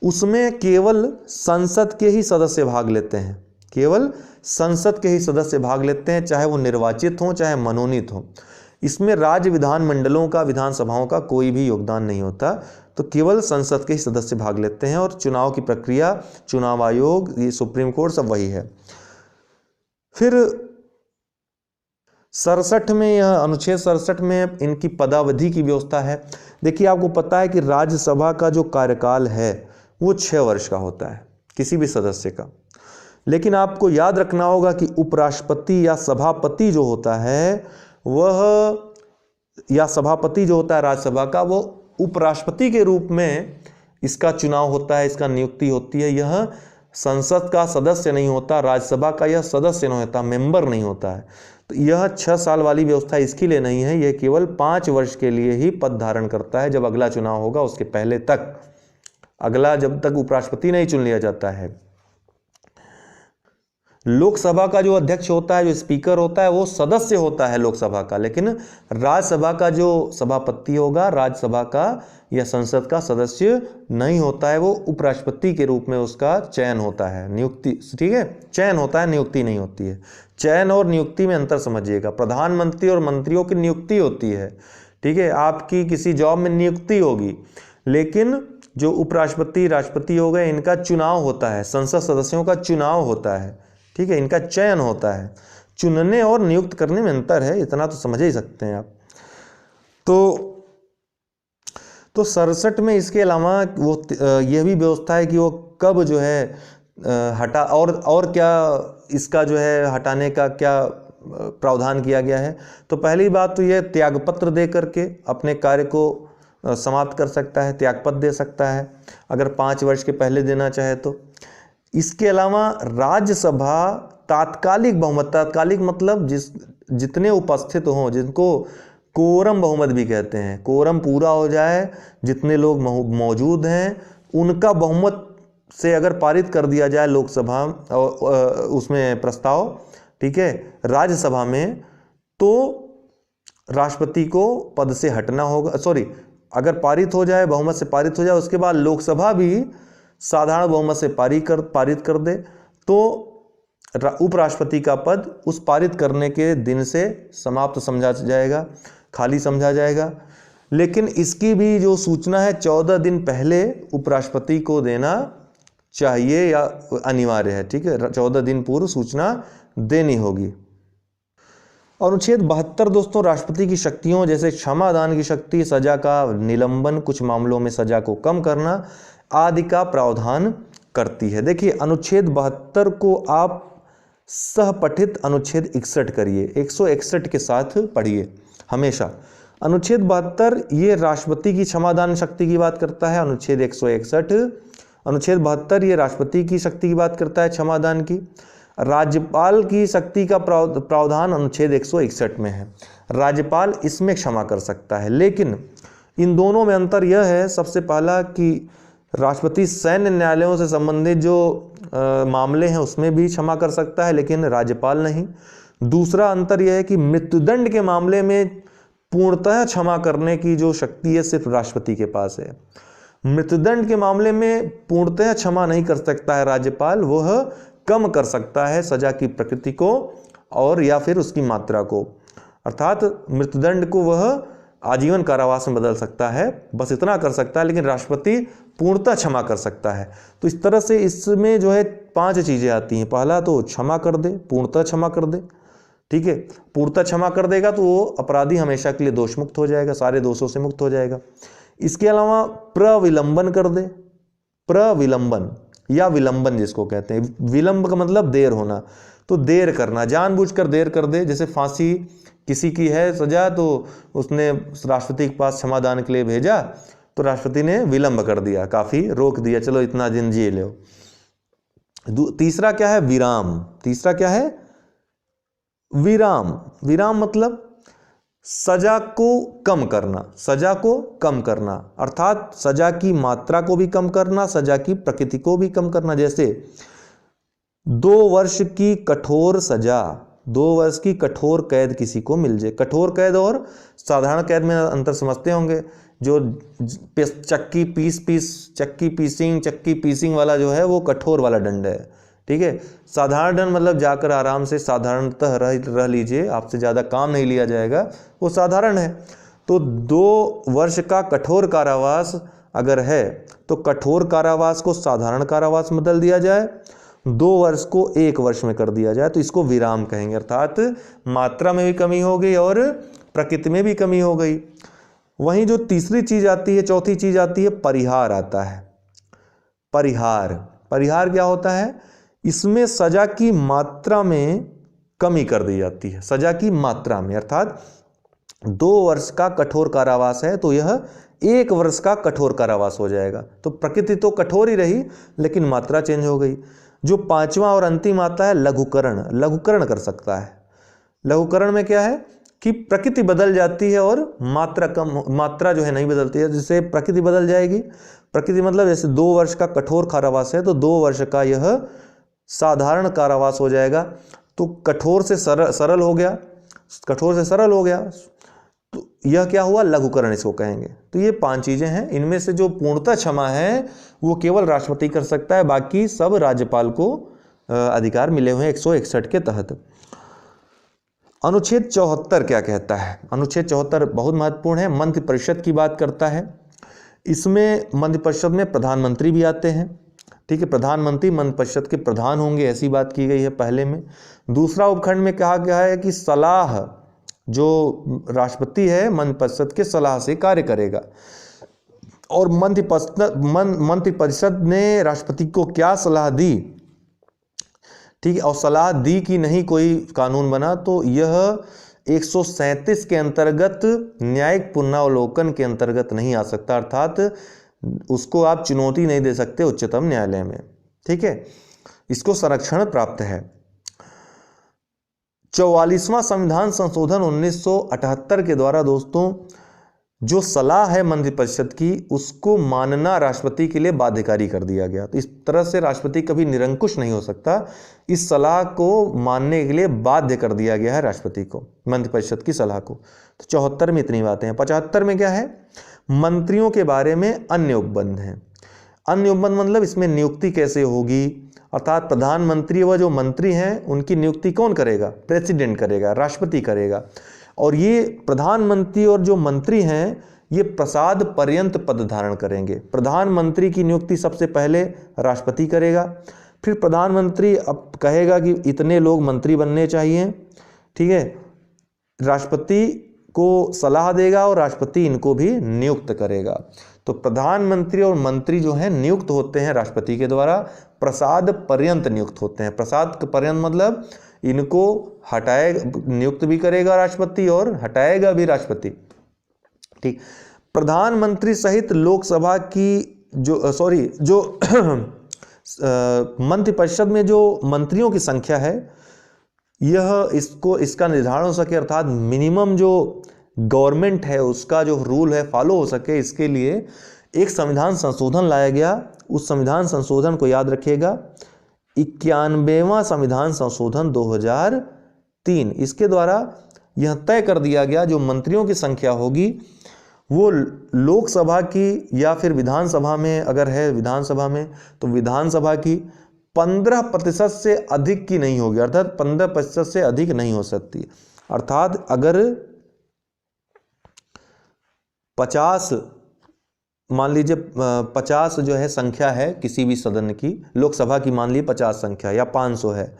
Speaker 1: उसमें केवल संसद के ही सदस्य भाग लेते हैं, केवल संसद के ही सदस्य भाग लेते हैं, चाहे वो निर्वाचित हों चाहे मनोनीत हों। इसमें राज्य विधानमंडलों का, विधानसभाओं का कोई भी योगदान नहीं होता, तो केवल संसद के ही सदस्य भाग लेते हैं और चुनाव की प्रक्रिया, चुनाव आयोग, ये सुप्रीम कोर्ट सब वही है। फिर 67 में, यह अनुच्छेद 67 में इनकी पदावधि की व्यवस्था है। देखिए आपको पता है कि राज्यसभा का जो कार्यकाल है वो 6 वर्ष का होता है किसी भी सदस्य का, लेकिन आपको याद रखना होगा कि उपराष्ट्रपति या सभापति जो होता है वह, या सभापति जो होता है राज्यसभा का, वो उपराष्ट्रपति के रूप में इसका चुनाव होता है, इसका नियुक्ति होती है। यह संसद का सदस्य नहीं होता, राज्यसभा का यह सदस्य नहीं होता, मेंबर नहीं होता है। तो यह 6 साल वाली व्यवस्था इसके लिए नहीं है, यह केवल 5 वर्ष के लिए ही पद धारण करता है। जब अगला चुनाव होगा उसके पहले तक, अगला जब तक उपराष्ट्रपति नहीं चुन लिया जाता है। लोकसभा का जो अध्यक्ष होता है, जो स्पीकर होता है, वो सदस्य होता है लोकसभा का, लेकिन राज्यसभा का जो सभापति होगा, राज्यसभा का या संसद का सदस्य नहीं होता है, वो उपराष्ट्रपति के रूप में उसका चयन होता है, नियुक्ति, ठीक है, चयन होता है, नियुक्ति नहीं होती है। चयन और नियुक्ति में अंतर समझिएगा। प्रधानमंत्री और मंत्रियों की नियुक्ति होती है, ठीक है, आपकी किसी जॉब में नियुक्ति होगी, लेकिन जो उपराष्ट्रपति, राष्ट्रपति हो गए, इनका चुनाव होता है, संसद सदस्यों का चुनाव होता है, ठीक है, इनका चयन होता है। चुनने और नियुक्त करने में अंतर है, इतना तो समझ ही सकते हैं आप। तो 67 में इसके अलावा वो यह भी व्यवस्था है कि वो कब जो है हटा, और क्या इसका जो है हटाने का क्या प्रावधान किया गया है। तो पहली बात तो यह त्यागपत्र दे करके अपने कार्य को समाप्त कर सकता है, त्यागपत्र दे सकता है अगर 5 वर्ष के पहले देना चाहे तो। इसके अलावा राज्यसभा तात्कालिक बहुमत, तात्कालिक मतलब जितने उपस्थित हों, जिनको कोरम बहुमत भी कहते हैं, कोरम पूरा हो जाए, जितने लोग मौजूद हैं उनका बहुमत से अगर पारित कर दिया जाए लोकसभा उसमें प्रस्ताव, ठीक है, राज्यसभा में, तो राष्ट्रपति को पद से हटना होगा। सॉरी, अगर पारित हो जाए, बहुमत से पारित हो जाए, उसके बाद लोकसभा भी साधारण बहुमत से पारित कर दे, तो उपराष्ट्रपति का पद उस पारित करने के दिन से समाप्त समझा जाएगा, खाली समझा जाएगा। लेकिन इसकी भी जो सूचना है 14 दिन पहले उपराष्ट्रपति को देना चाहिए या अनिवार्य है, ठीक है, 14 दिन पूर्व सूचना देनी होगी। अनुच्छेद 72 दोस्तों राष्ट्रपति की शक्तियों जैसे क्षमादान की शक्ति, सजा का निलंबन, कुछ मामलों में सजा को कम करना आदि का प्रावधान करती है। देखिए अनुच्छेद 72 को आप सहपठित अनुच्छेद 61 करिए, 161 के साथ पढ़िए हमेशा। अनुच्छेद 72 ये राष्ट्रपति की क्षमादान शक्ति की बात करता है, अनुच्छेद 161, अनुच्छेद 72 ये राष्ट्रपति की शक्ति की बात करता है, क्षमादान की। राज्यपाल की शक्ति का प्रावधान अनुच्छेद 161 में है, राज्यपाल इसमें क्षमा कर सकता है। लेकिन इन दोनों में अंतर यह है, सबसे पहला कि राष्ट्रपति सैन्य न्यायालयों से संबंधित जो मामले हैं उसमें भी क्षमा कर सकता है, लेकिन राज्यपाल नहीं। दूसरा अंतर यह है कि मृत्युदंड के मामले में पूर्णतः क्षमा करने की जो शक्ति है सिर्फ राष्ट्रपति के पास है। मृत्युदंड के मामले में पूर्णतः क्षमा नहीं कर सकता है राज्यपाल, वह कम कर सकता है सजा की प्रकृति को और या फिर उसकी मात्रा को, अर्थात मृत्युदंड को वह आजीवन कारावास में बदल सकता है, बस इतना कर सकता है, लेकिन राष्ट्रपति पूर्णतः क्षमा कर सकता है। तो इस तरह से इसमें जो है 5 चीज़ें आती हैं। पहला तो क्षमा कर दे, पूर्णतः क्षमा कर दे, ठीक है, पूर्णतः क्षमा कर देगा तो वो अपराधी हमेशा के लिए दोष मुक्त हो जाएगा, सारे दोषों से मुक्त हो जाएगा। इसके अलावा प्रविलंबन कर दे, प्रविलंबन या विलंबन जिसको कहते हैं, विलंब का मतलब देर होना, तो देर करना, जानबूझकर देर कर दे। जैसे फांसी किसी की है सजा, तो उसने राष्ट्रपति के पास क्षमादान के लिए भेजा, तो राष्ट्रपति ने विलंब कर दिया, काफी रोक दिया, चलो इतना दिन जी लो। तीसरा क्या है? विराम। तीसरा क्या है? विराम। विराम मतलब सजा को कम करना, सजा को कम करना, अर्थात सजा की मात्रा को भी कम करना, सजा की प्रकृति को भी कम करना। जैसे 2 वर्ष की कठोर सजा, 2 वर्ष की कठोर कैद किसी को मिल जाए। कठोर कैद और साधारण कैद में अंतर समझते होंगे। जो चक्की पीसिंग वाला जो है वो कठोर वाला दंड है, ठीक है। साधारण दंड मतलब जाकर आराम से साधारणतः रह लीजिए, आपसे ज़्यादा काम नहीं लिया जाएगा, वो साधारण है। तो 2 वर्ष का कठोर कारावास अगर है तो कठोर कारावास को साधारण कारावास में बदल दिया जाए, 2 वर्ष को 1 वर्ष में कर दिया जाए, तो इसको विराम कहेंगे। अर्थात मात्रा में भी कमी हो गई और प्रकृति में भी कमी हो गई। वहीं जो तीसरी चीज आती है, चौथी चीज आती है परिहार आता है। परिहार क्या होता है? इसमें सजा की मात्रा में कमी कर दी जाती है, सजा की मात्रा में। अर्थात 2 वर्ष का कठोर कारावास है तो यह 1 वर्ष का कठोर कारावास हो जाएगा। तो प्रकृति तो कठोर ही रही लेकिन मात्रा चेंज हो गई। जो 5वां और अंतिम आता है लघुकरण, लघुकरण कर सकता है। लघुकरण में क्या है कि प्रकृति बदल जाती है और मात्रा जो है नहीं बदलती है, जिससे प्रकृति बदल जाएगी। प्रकृति मतलब जैसे 2 वर्ष का कठोर कारावास है तो 2 वर्ष का यह साधारण कारावास हो जाएगा। तो कठोर से सरल हो गया, कठोर से सरल हो गया, तो यह क्या हुआ? लघुकरण इसको कहेंगे। तो ये 5 चीजें हैं। इनमें से जो पूर्णतः क्षमा है वो केवल राष्ट्रपति कर सकता है, बाकी सब राज्यपाल को अधिकार मिले हुए हैं 161 के तहत। अनुच्छेद 74 क्या कहता है? अनुच्छेद 74 बहुत महत्वपूर्ण है, मंत्रिपरिषद की बात करता है। इसमें मंत्रिपरिषद में प्रधानमंत्री भी आते हैं, ठीक है। प्रधानमंत्री मंत्रिपरिषद के प्रधान होंगे, ऐसी बात की गई है पहले में। दूसरा उपखंड में कहा गया है कि सलाह, जो राष्ट्रपति है मंत्रिपरिषद के सलाह से कार्य करेगा। और मंत्रिपरिषद ने राष्ट्रपति को क्या सलाह दी, ठीक है, और सलाह दी कि नहीं कोई कानून बना, तो यह 137 के अंतर्गत न्यायिक पुनरावलोकन के अंतर्गत नहीं आ सकता। अर्थात उसको आप चुनौती नहीं दे सकते उच्चतम न्यायालय में, ठीक है। इसको संरक्षण प्राप्त है। 44वां संविधान संशोधन 1978 के द्वारा दोस्तों जो सलाह है मंत्रिपरिषद की उसको मानना राष्ट्रपति के लिए बाध्यकारी कर दिया गया। तो इस तरह से राष्ट्रपति कभी निरंकुश नहीं हो सकता, इस सलाह को मानने के लिए बाध्य कर दिया गया है राष्ट्रपति को, मंत्रिपरिषद की सलाह को। तो 74 में इतनी बातें हैं। 75 में क्या है? मंत्रियों के बारे में अन्य उपबंध हैं। अन्य उपबंध मतलब इसमें नियुक्ति कैसे होगी, अर्थात प्रधानमंत्री व जो मंत्री हैं उनकी नियुक्ति कौन करेगा? प्रेसिडेंट करेगा, राष्ट्रपति करेगा। और ये प्रधानमंत्री और जो मंत्री हैं ये प्रसाद पर्यंत पद धारण करेंगे। प्रधानमंत्री की नियुक्ति सबसे पहले राष्ट्रपति करेगा, फिर प्रधानमंत्री अब कहेगा कि इतने लोग मंत्री बनने चाहिए, ठीक है, राष्ट्रपति को सलाह देगा और राष्ट्रपति इनको भी नियुक्त करेगा। तो प्रधानमंत्री और मंत्री जो हैं नियुक्त होते हैं राष्ट्रपति के द्वारा, प्रसाद पर्यंत नियुक्त होते हैं। प्रसाद पर्यंत मतलब इनको नियुक्त भी करेगा राष्ट्रपति और हटाएगा भी राष्ट्रपति, ठीक। प्रधानमंत्री सहित लोकसभा की जो मंत्रिपरिषद में जो मंत्रियों की संख्या है यह इसका निर्धारण हो सके, अर्थात मिनिमम जो गवर्नमेंट है उसका जो रूल है फॉलो हो सके, इसके लिए एक संविधान संशोधन लाया गया। उस संविधान संशोधन को याद रखिएगा, 91वां संविधान संशोधन 2003। इसके द्वारा यह तय कर दिया गया जो मंत्रियों की संख्या होगी वो लोकसभा की या फिर विधानसभा में, अगर है विधानसभा में तो विधानसभा की 15% से अधिक की नहीं होगी, अर्थात 15% से अधिक नहीं हो सकती। अर्थात अगर 50 मान लीजिए 50 जो है संख्या है किसी भी सदन की, लोकसभा की मान लीजिए 50 संख्या या 500 है,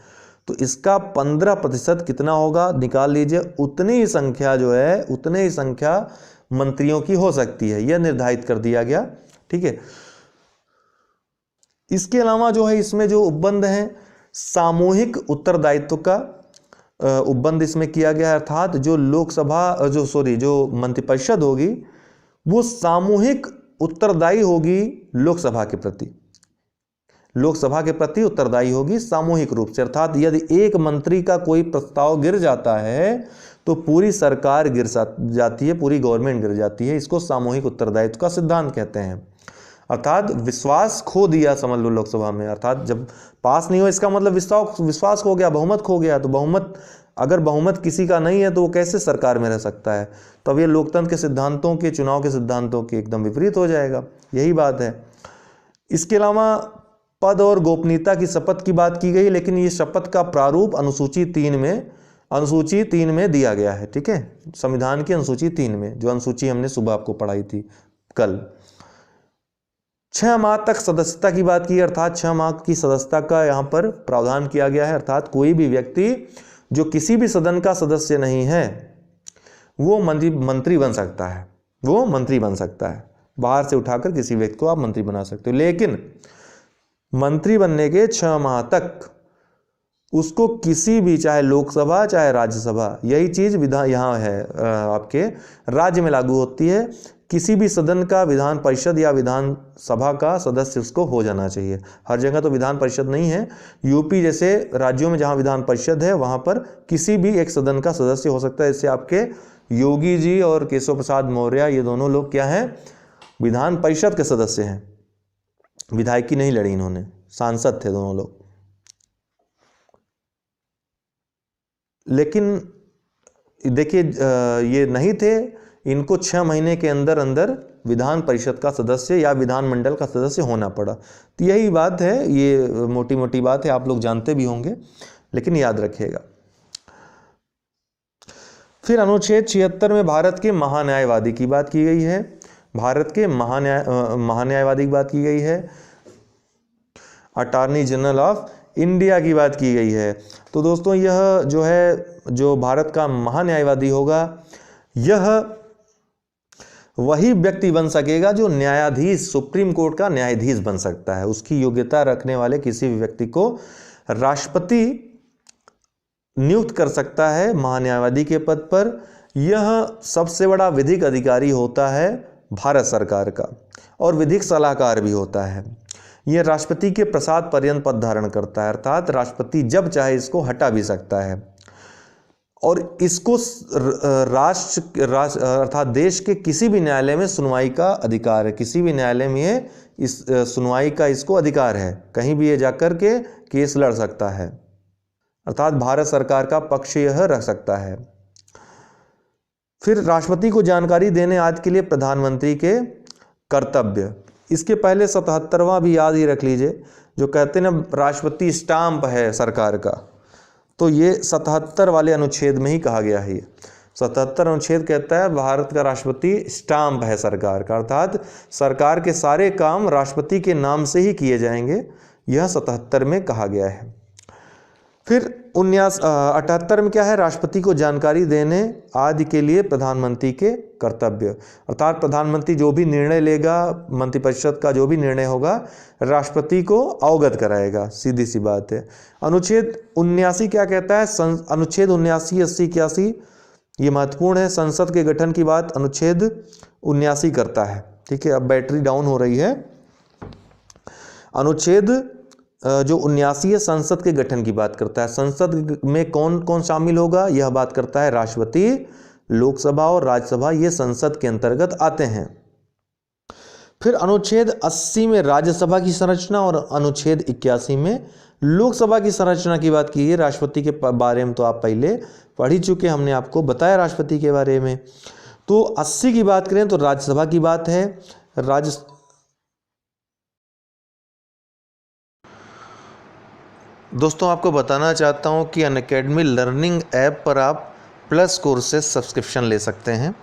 Speaker 1: तो इसका 15% कितना होगा निकाल लीजिए। उतनी ही संख्या जो है उतने ही संख्या मंत्रियों की हो सकती है, यह निर्धारित कर दिया गया, ठीक है। इसके अलावा जो है इसमें जो उपबंध है सामूहिक उत्तरदायित्व का उपबंध इसमें किया गया है, अर्थात जो लोकसभा जो मंत्रिपरिषद होगी वो सामूहिक उत्तरदायी होगी लोकसभा के प्रति उत्तरदायी होगी सामूहिक रूप से। अर्थात यदि एक मंत्री का कोई प्रस्ताव गिर जाता है तो पूरी सरकार गिर जाती है, पूरी गवर्नमेंट गिर जाती है। इसको सामूहिक उत्तरदायित्व का सिद्धांत कहते हैं। अर्थात विश्वास खो दिया समझ लो लोकसभा में, अर्थात जब पास नहीं हो इसका मतलब विश्वास खो गया, बहुमत खो गया। तो अगर बहुमत किसी का नहीं है तो वो कैसे सरकार में रह सकता है? तब ये लोकतंत्र के सिद्धांतों के, चुनाव के सिद्धांतों के एकदम विपरीत हो जाएगा, यही बात है। इसके अलावा पद और गोपनीयता की शपथ की बात की गई, लेकिन ये शपथ का प्रारूप अनुसूची 3 में दिया गया है। ठीक है, संविधान की अनुसूची 3 में, जो अनुसूची हमने सुबह आपको पढ़ाई थी कल। 6 माह तक सदस्यता की बात की, अर्थात 6 माह की सदस्यता का यहाँ पर प्रावधान किया गया है। अर्थात कोई भी व्यक्ति जो किसी भी सदन का सदस्य नहीं है वो मंत्री बन सकता है, वो मंत्री बन सकता है। बाहर से उठाकर किसी व्यक्ति को आप मंत्री बना सकते हो, लेकिन मंत्री बनने के 6 माह तक उसको किसी भी, चाहे लोकसभा चाहे राज्यसभा, यही चीज विधान यहाँ है आपके राज्य में लागू होती है, किसी भी सदन का विधान परिषद या विधानसभा का सदस्य उसको हो जाना चाहिए। हर जगह तो विधान परिषद नहीं है, यूपी जैसे राज्यों में जहाँ विधान परिषद है वहाँ पर किसी भी एक सदन का सदस्य हो सकता है। इससे आपके योगी जी और केशव प्रसाद मौर्य ये दोनों लोग क्या हैं, विधान परिषद के सदस्य हैं, विधायकी नहीं लड़ी इन्होंने, सांसद थे दोनों लोग। लेकिन देखिए ये नहीं थे, इनको 6 महीने के अंदर अंदर विधान परिषद का सदस्य या विधानमंडल का सदस्य होना पड़ा। तो यही बात है, ये मोटी मोटी बात है, आप लोग जानते भी होंगे, लेकिन याद रखिएगा। फिर अनुच्छेद 76 में भारत के महान्यायवादी की बात की गई है, भारत के महान्यायवादी की बात की गई है, अटॉर्नी जनरल ऑफ इंडिया की बात की गई है। तो दोस्तों यह जो है, जो भारत का महान्यायवादी होगा, यह वही व्यक्ति बन सकेगा जो न्यायाधीश, सुप्रीम कोर्ट का न्यायाधीश बन सकता है। उसकी योग्यता रखने वाले किसी भी व्यक्ति को राष्ट्रपति नियुक्त कर सकता है महान्यायवादी के पद पर। यह सबसे बड़ा विधिक अधिकारी होता है भारत सरकार का, और विधिक सलाहकार भी होता है। यह राष्ट्रपति के प्रसाद पर्यंत पद धारण करता है, अर्थात राष्ट्रपति जब चाहे इसको हटा भी सकता है। और इसको अर्थात देश के किसी भी न्यायालय में सुनवाई का अधिकार है, किसी भी न्यायालय में इस सुनवाई का इसको अधिकार है, कहीं भी ये जाकर के केस लड़ सकता है, अर्थात भारत सरकार का पक्ष यह रख सकता है। फिर राष्ट्रपति को जानकारी देने आदि के लिए प्रधानमंत्री के कर्तव्य, इसके पहले 77वां भी याद ही रख लीजिए, जो कहते हैं ना राष्ट्रपति स्टाम्प है सरकार का, तो ये 77 वाले अनुच्छेद में ही कहा गया है। 77 अनुच्छेद कहता है भारत का राष्ट्रपति स्टाम्प है सरकार का, अर्थात सरकार के सारे काम राष्ट्रपति के नाम से ही किए जाएंगे, यह 77 में कहा गया है। फिर 78 में क्या है, राष्ट्रपति को जानकारी देने आदि के लिए प्रधानमंत्री के कर्तव्य, अर्थात प्रधानमंत्री जो भी निर्णय लेगा, मंत्रिपरिषद का जो भी निर्णय होगा, राष्ट्रपति को अवगत कराएगा, सीधी सी बात है। अनुच्छेद 79 क्या कहता है, अनुच्छेद 79, 80, 81 ये महत्वपूर्ण है। संसद के गठन की बात अनुच्छेद 79 करता है। ठीक है, अब बैटरी डाउन हो रही है। अनुच्छेद जो 79 है संसद के गठन की बात करता है। संसद में कौन कौन शामिल होगा, यह बात करता है राष्ट्रपति, लोकसभा और राज्यसभा, ये संसद के अंतर्गत आते हैं। फिर अनुच्छेद 80 में राज्यसभा की संरचना और अनुच्छेद 81 में लोकसभा की संरचना की बात की है। राष्ट्रपति के बारे में तो आप पहले पढ़ ही चुके, हमने आपको बताया राष्ट्रपति के बारे में। तो 80 की बात करें तो राज्यसभा की बात है। दोस्तों आपको बताना चाहता हूं कि अनअकैडमी लर्निंग ऐप पर आप प्लस कोर्सेज सब्सक्रिप्शन ले सकते हैं।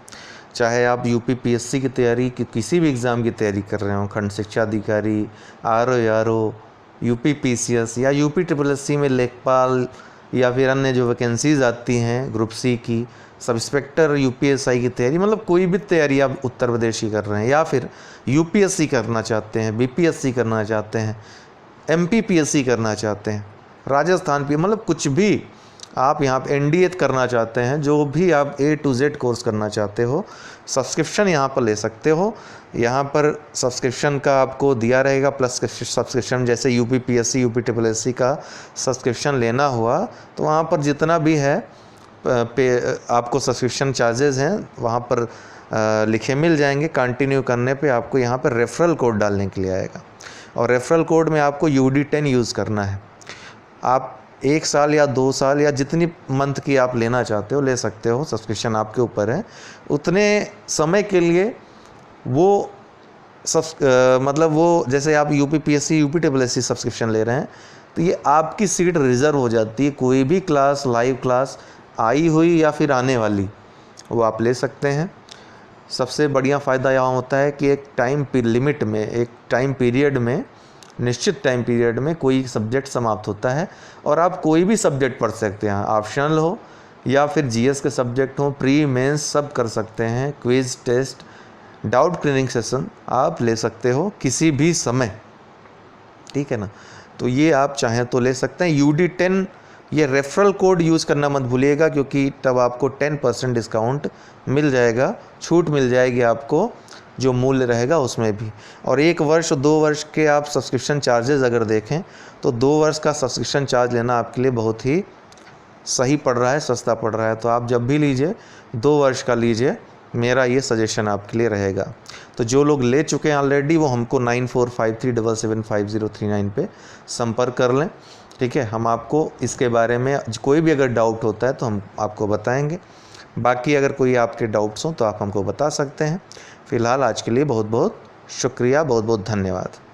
Speaker 1: चाहे आप यूपी पीएससी की तैयारी की किसी भी एग्ज़ाम की तैयारी कर रहे हो, खंड शिक्षा अधिकारी, आरओ, यूपी पीसीएस या यूपी SSSC में लेखपाल या फिर अन्य जो वैकेंसीज आती हैं ग्रुप सी की, सब इंस्पेक्टर यूपीएसआई की तैयारी, मतलब कोई भी तैयारी आप उत्तर प्रदेश की कर रहे हैं या फिर यूपीएससी करना चाहते हैं, बीपीएससी करना चाहते हैं, एमपीपीएससी करना चाहते हैं, राजस्थान पे, मतलब कुछ भी आप यहाँ पे एनडीए करना चाहते हैं, जो भी आप A to Z कोर्स करना चाहते हो, सब्सक्रिप्शन यहाँ पर ले सकते हो। यहाँ पर सब्सक्रिप्शन का आपको दिया रहेगा प्लस सब्सक्रिप्शन, जैसे यूपी पीएससी, यूपी SSSC का सब्सक्रिप्शन लेना हुआ तो वहाँ पर जितना भी है आपको सब्सक्रिप्शन चार्जेस हैं वहाँ पर लिखे मिल जाएंगे। कंटिन्यू करने पे आपको यहाँ पर रेफरल कोड डालने के लिए आएगा, और रेफरल कोड में आपको UD10 यूज़ करना है। आप 1 साल या 2 साल या जितनी मंथ की आप लेना चाहते हो ले सकते हो, सब्सक्रिप्शन आपके ऊपर है। उतने समय के लिए वो मतलब वो जैसे आप UPPSC UPSSC सब्सक्रिप्शन ले रहे हैं तो ये आपकी सीट रिज़र्व हो जाती है। कोई भी क्लास, लाइव क्लास आई हुई या फिर आने वाली, वो आप ले सकते हैं। सबसे बढ़िया फ़ायदा यहाँ होता है कि एक टाइम लिमिट में, एक टाइम पीरियड में, निश्चित टाइम पीरियड में कोई सब्जेक्ट समाप्त होता है और आप कोई भी सब्जेक्ट पढ़ सकते हैं। ऑप्शनल हो या फिर GS के सब्जेक्ट हो, प्री मेंस सब कर सकते हैं। Quiz, test, doubt clearing session आप ले सकते हो किसी भी समय, ठीक है ना। तो ये आप चाहें तो ले सकते हैं। UD10 ये रेफरल कोड यूज़ करना मत भूलिएगा, क्योंकि तब आपको 10% डिस्काउंट मिल जाएगा, छूट मिल जाएगी आपको जो मूल्य रहेगा उसमें भी। और 1 वर्ष 2 वर्ष के आप सब्सक्रिप्शन चार्जेस अगर देखें तो 2 वर्ष का सब्सक्रिप्शन चार्ज लेना आपके लिए बहुत ही सही पड़ रहा है, सस्ता पड़ रहा है। तो आप जब भी लीजिए 2 वर्ष का लीजिए, मेरा ये सजेशन आपके लिए रहेगा। तो जो लोग ले चुके हैं ऑलरेडी वो हमको 9453775039 पे संपर्क कर लें, ठीक है। हम आपको इसके बारे में कोई भी अगर डाउट होता है तो हम आपको बताएंगे। बाकी अगर कोई आपके डाउट्स हों तो आप हमको बता सकते हैं। फ़िलहाल आज के लिए बहुत बहुत शुक्रिया, बहुत बहुत धन्यवाद।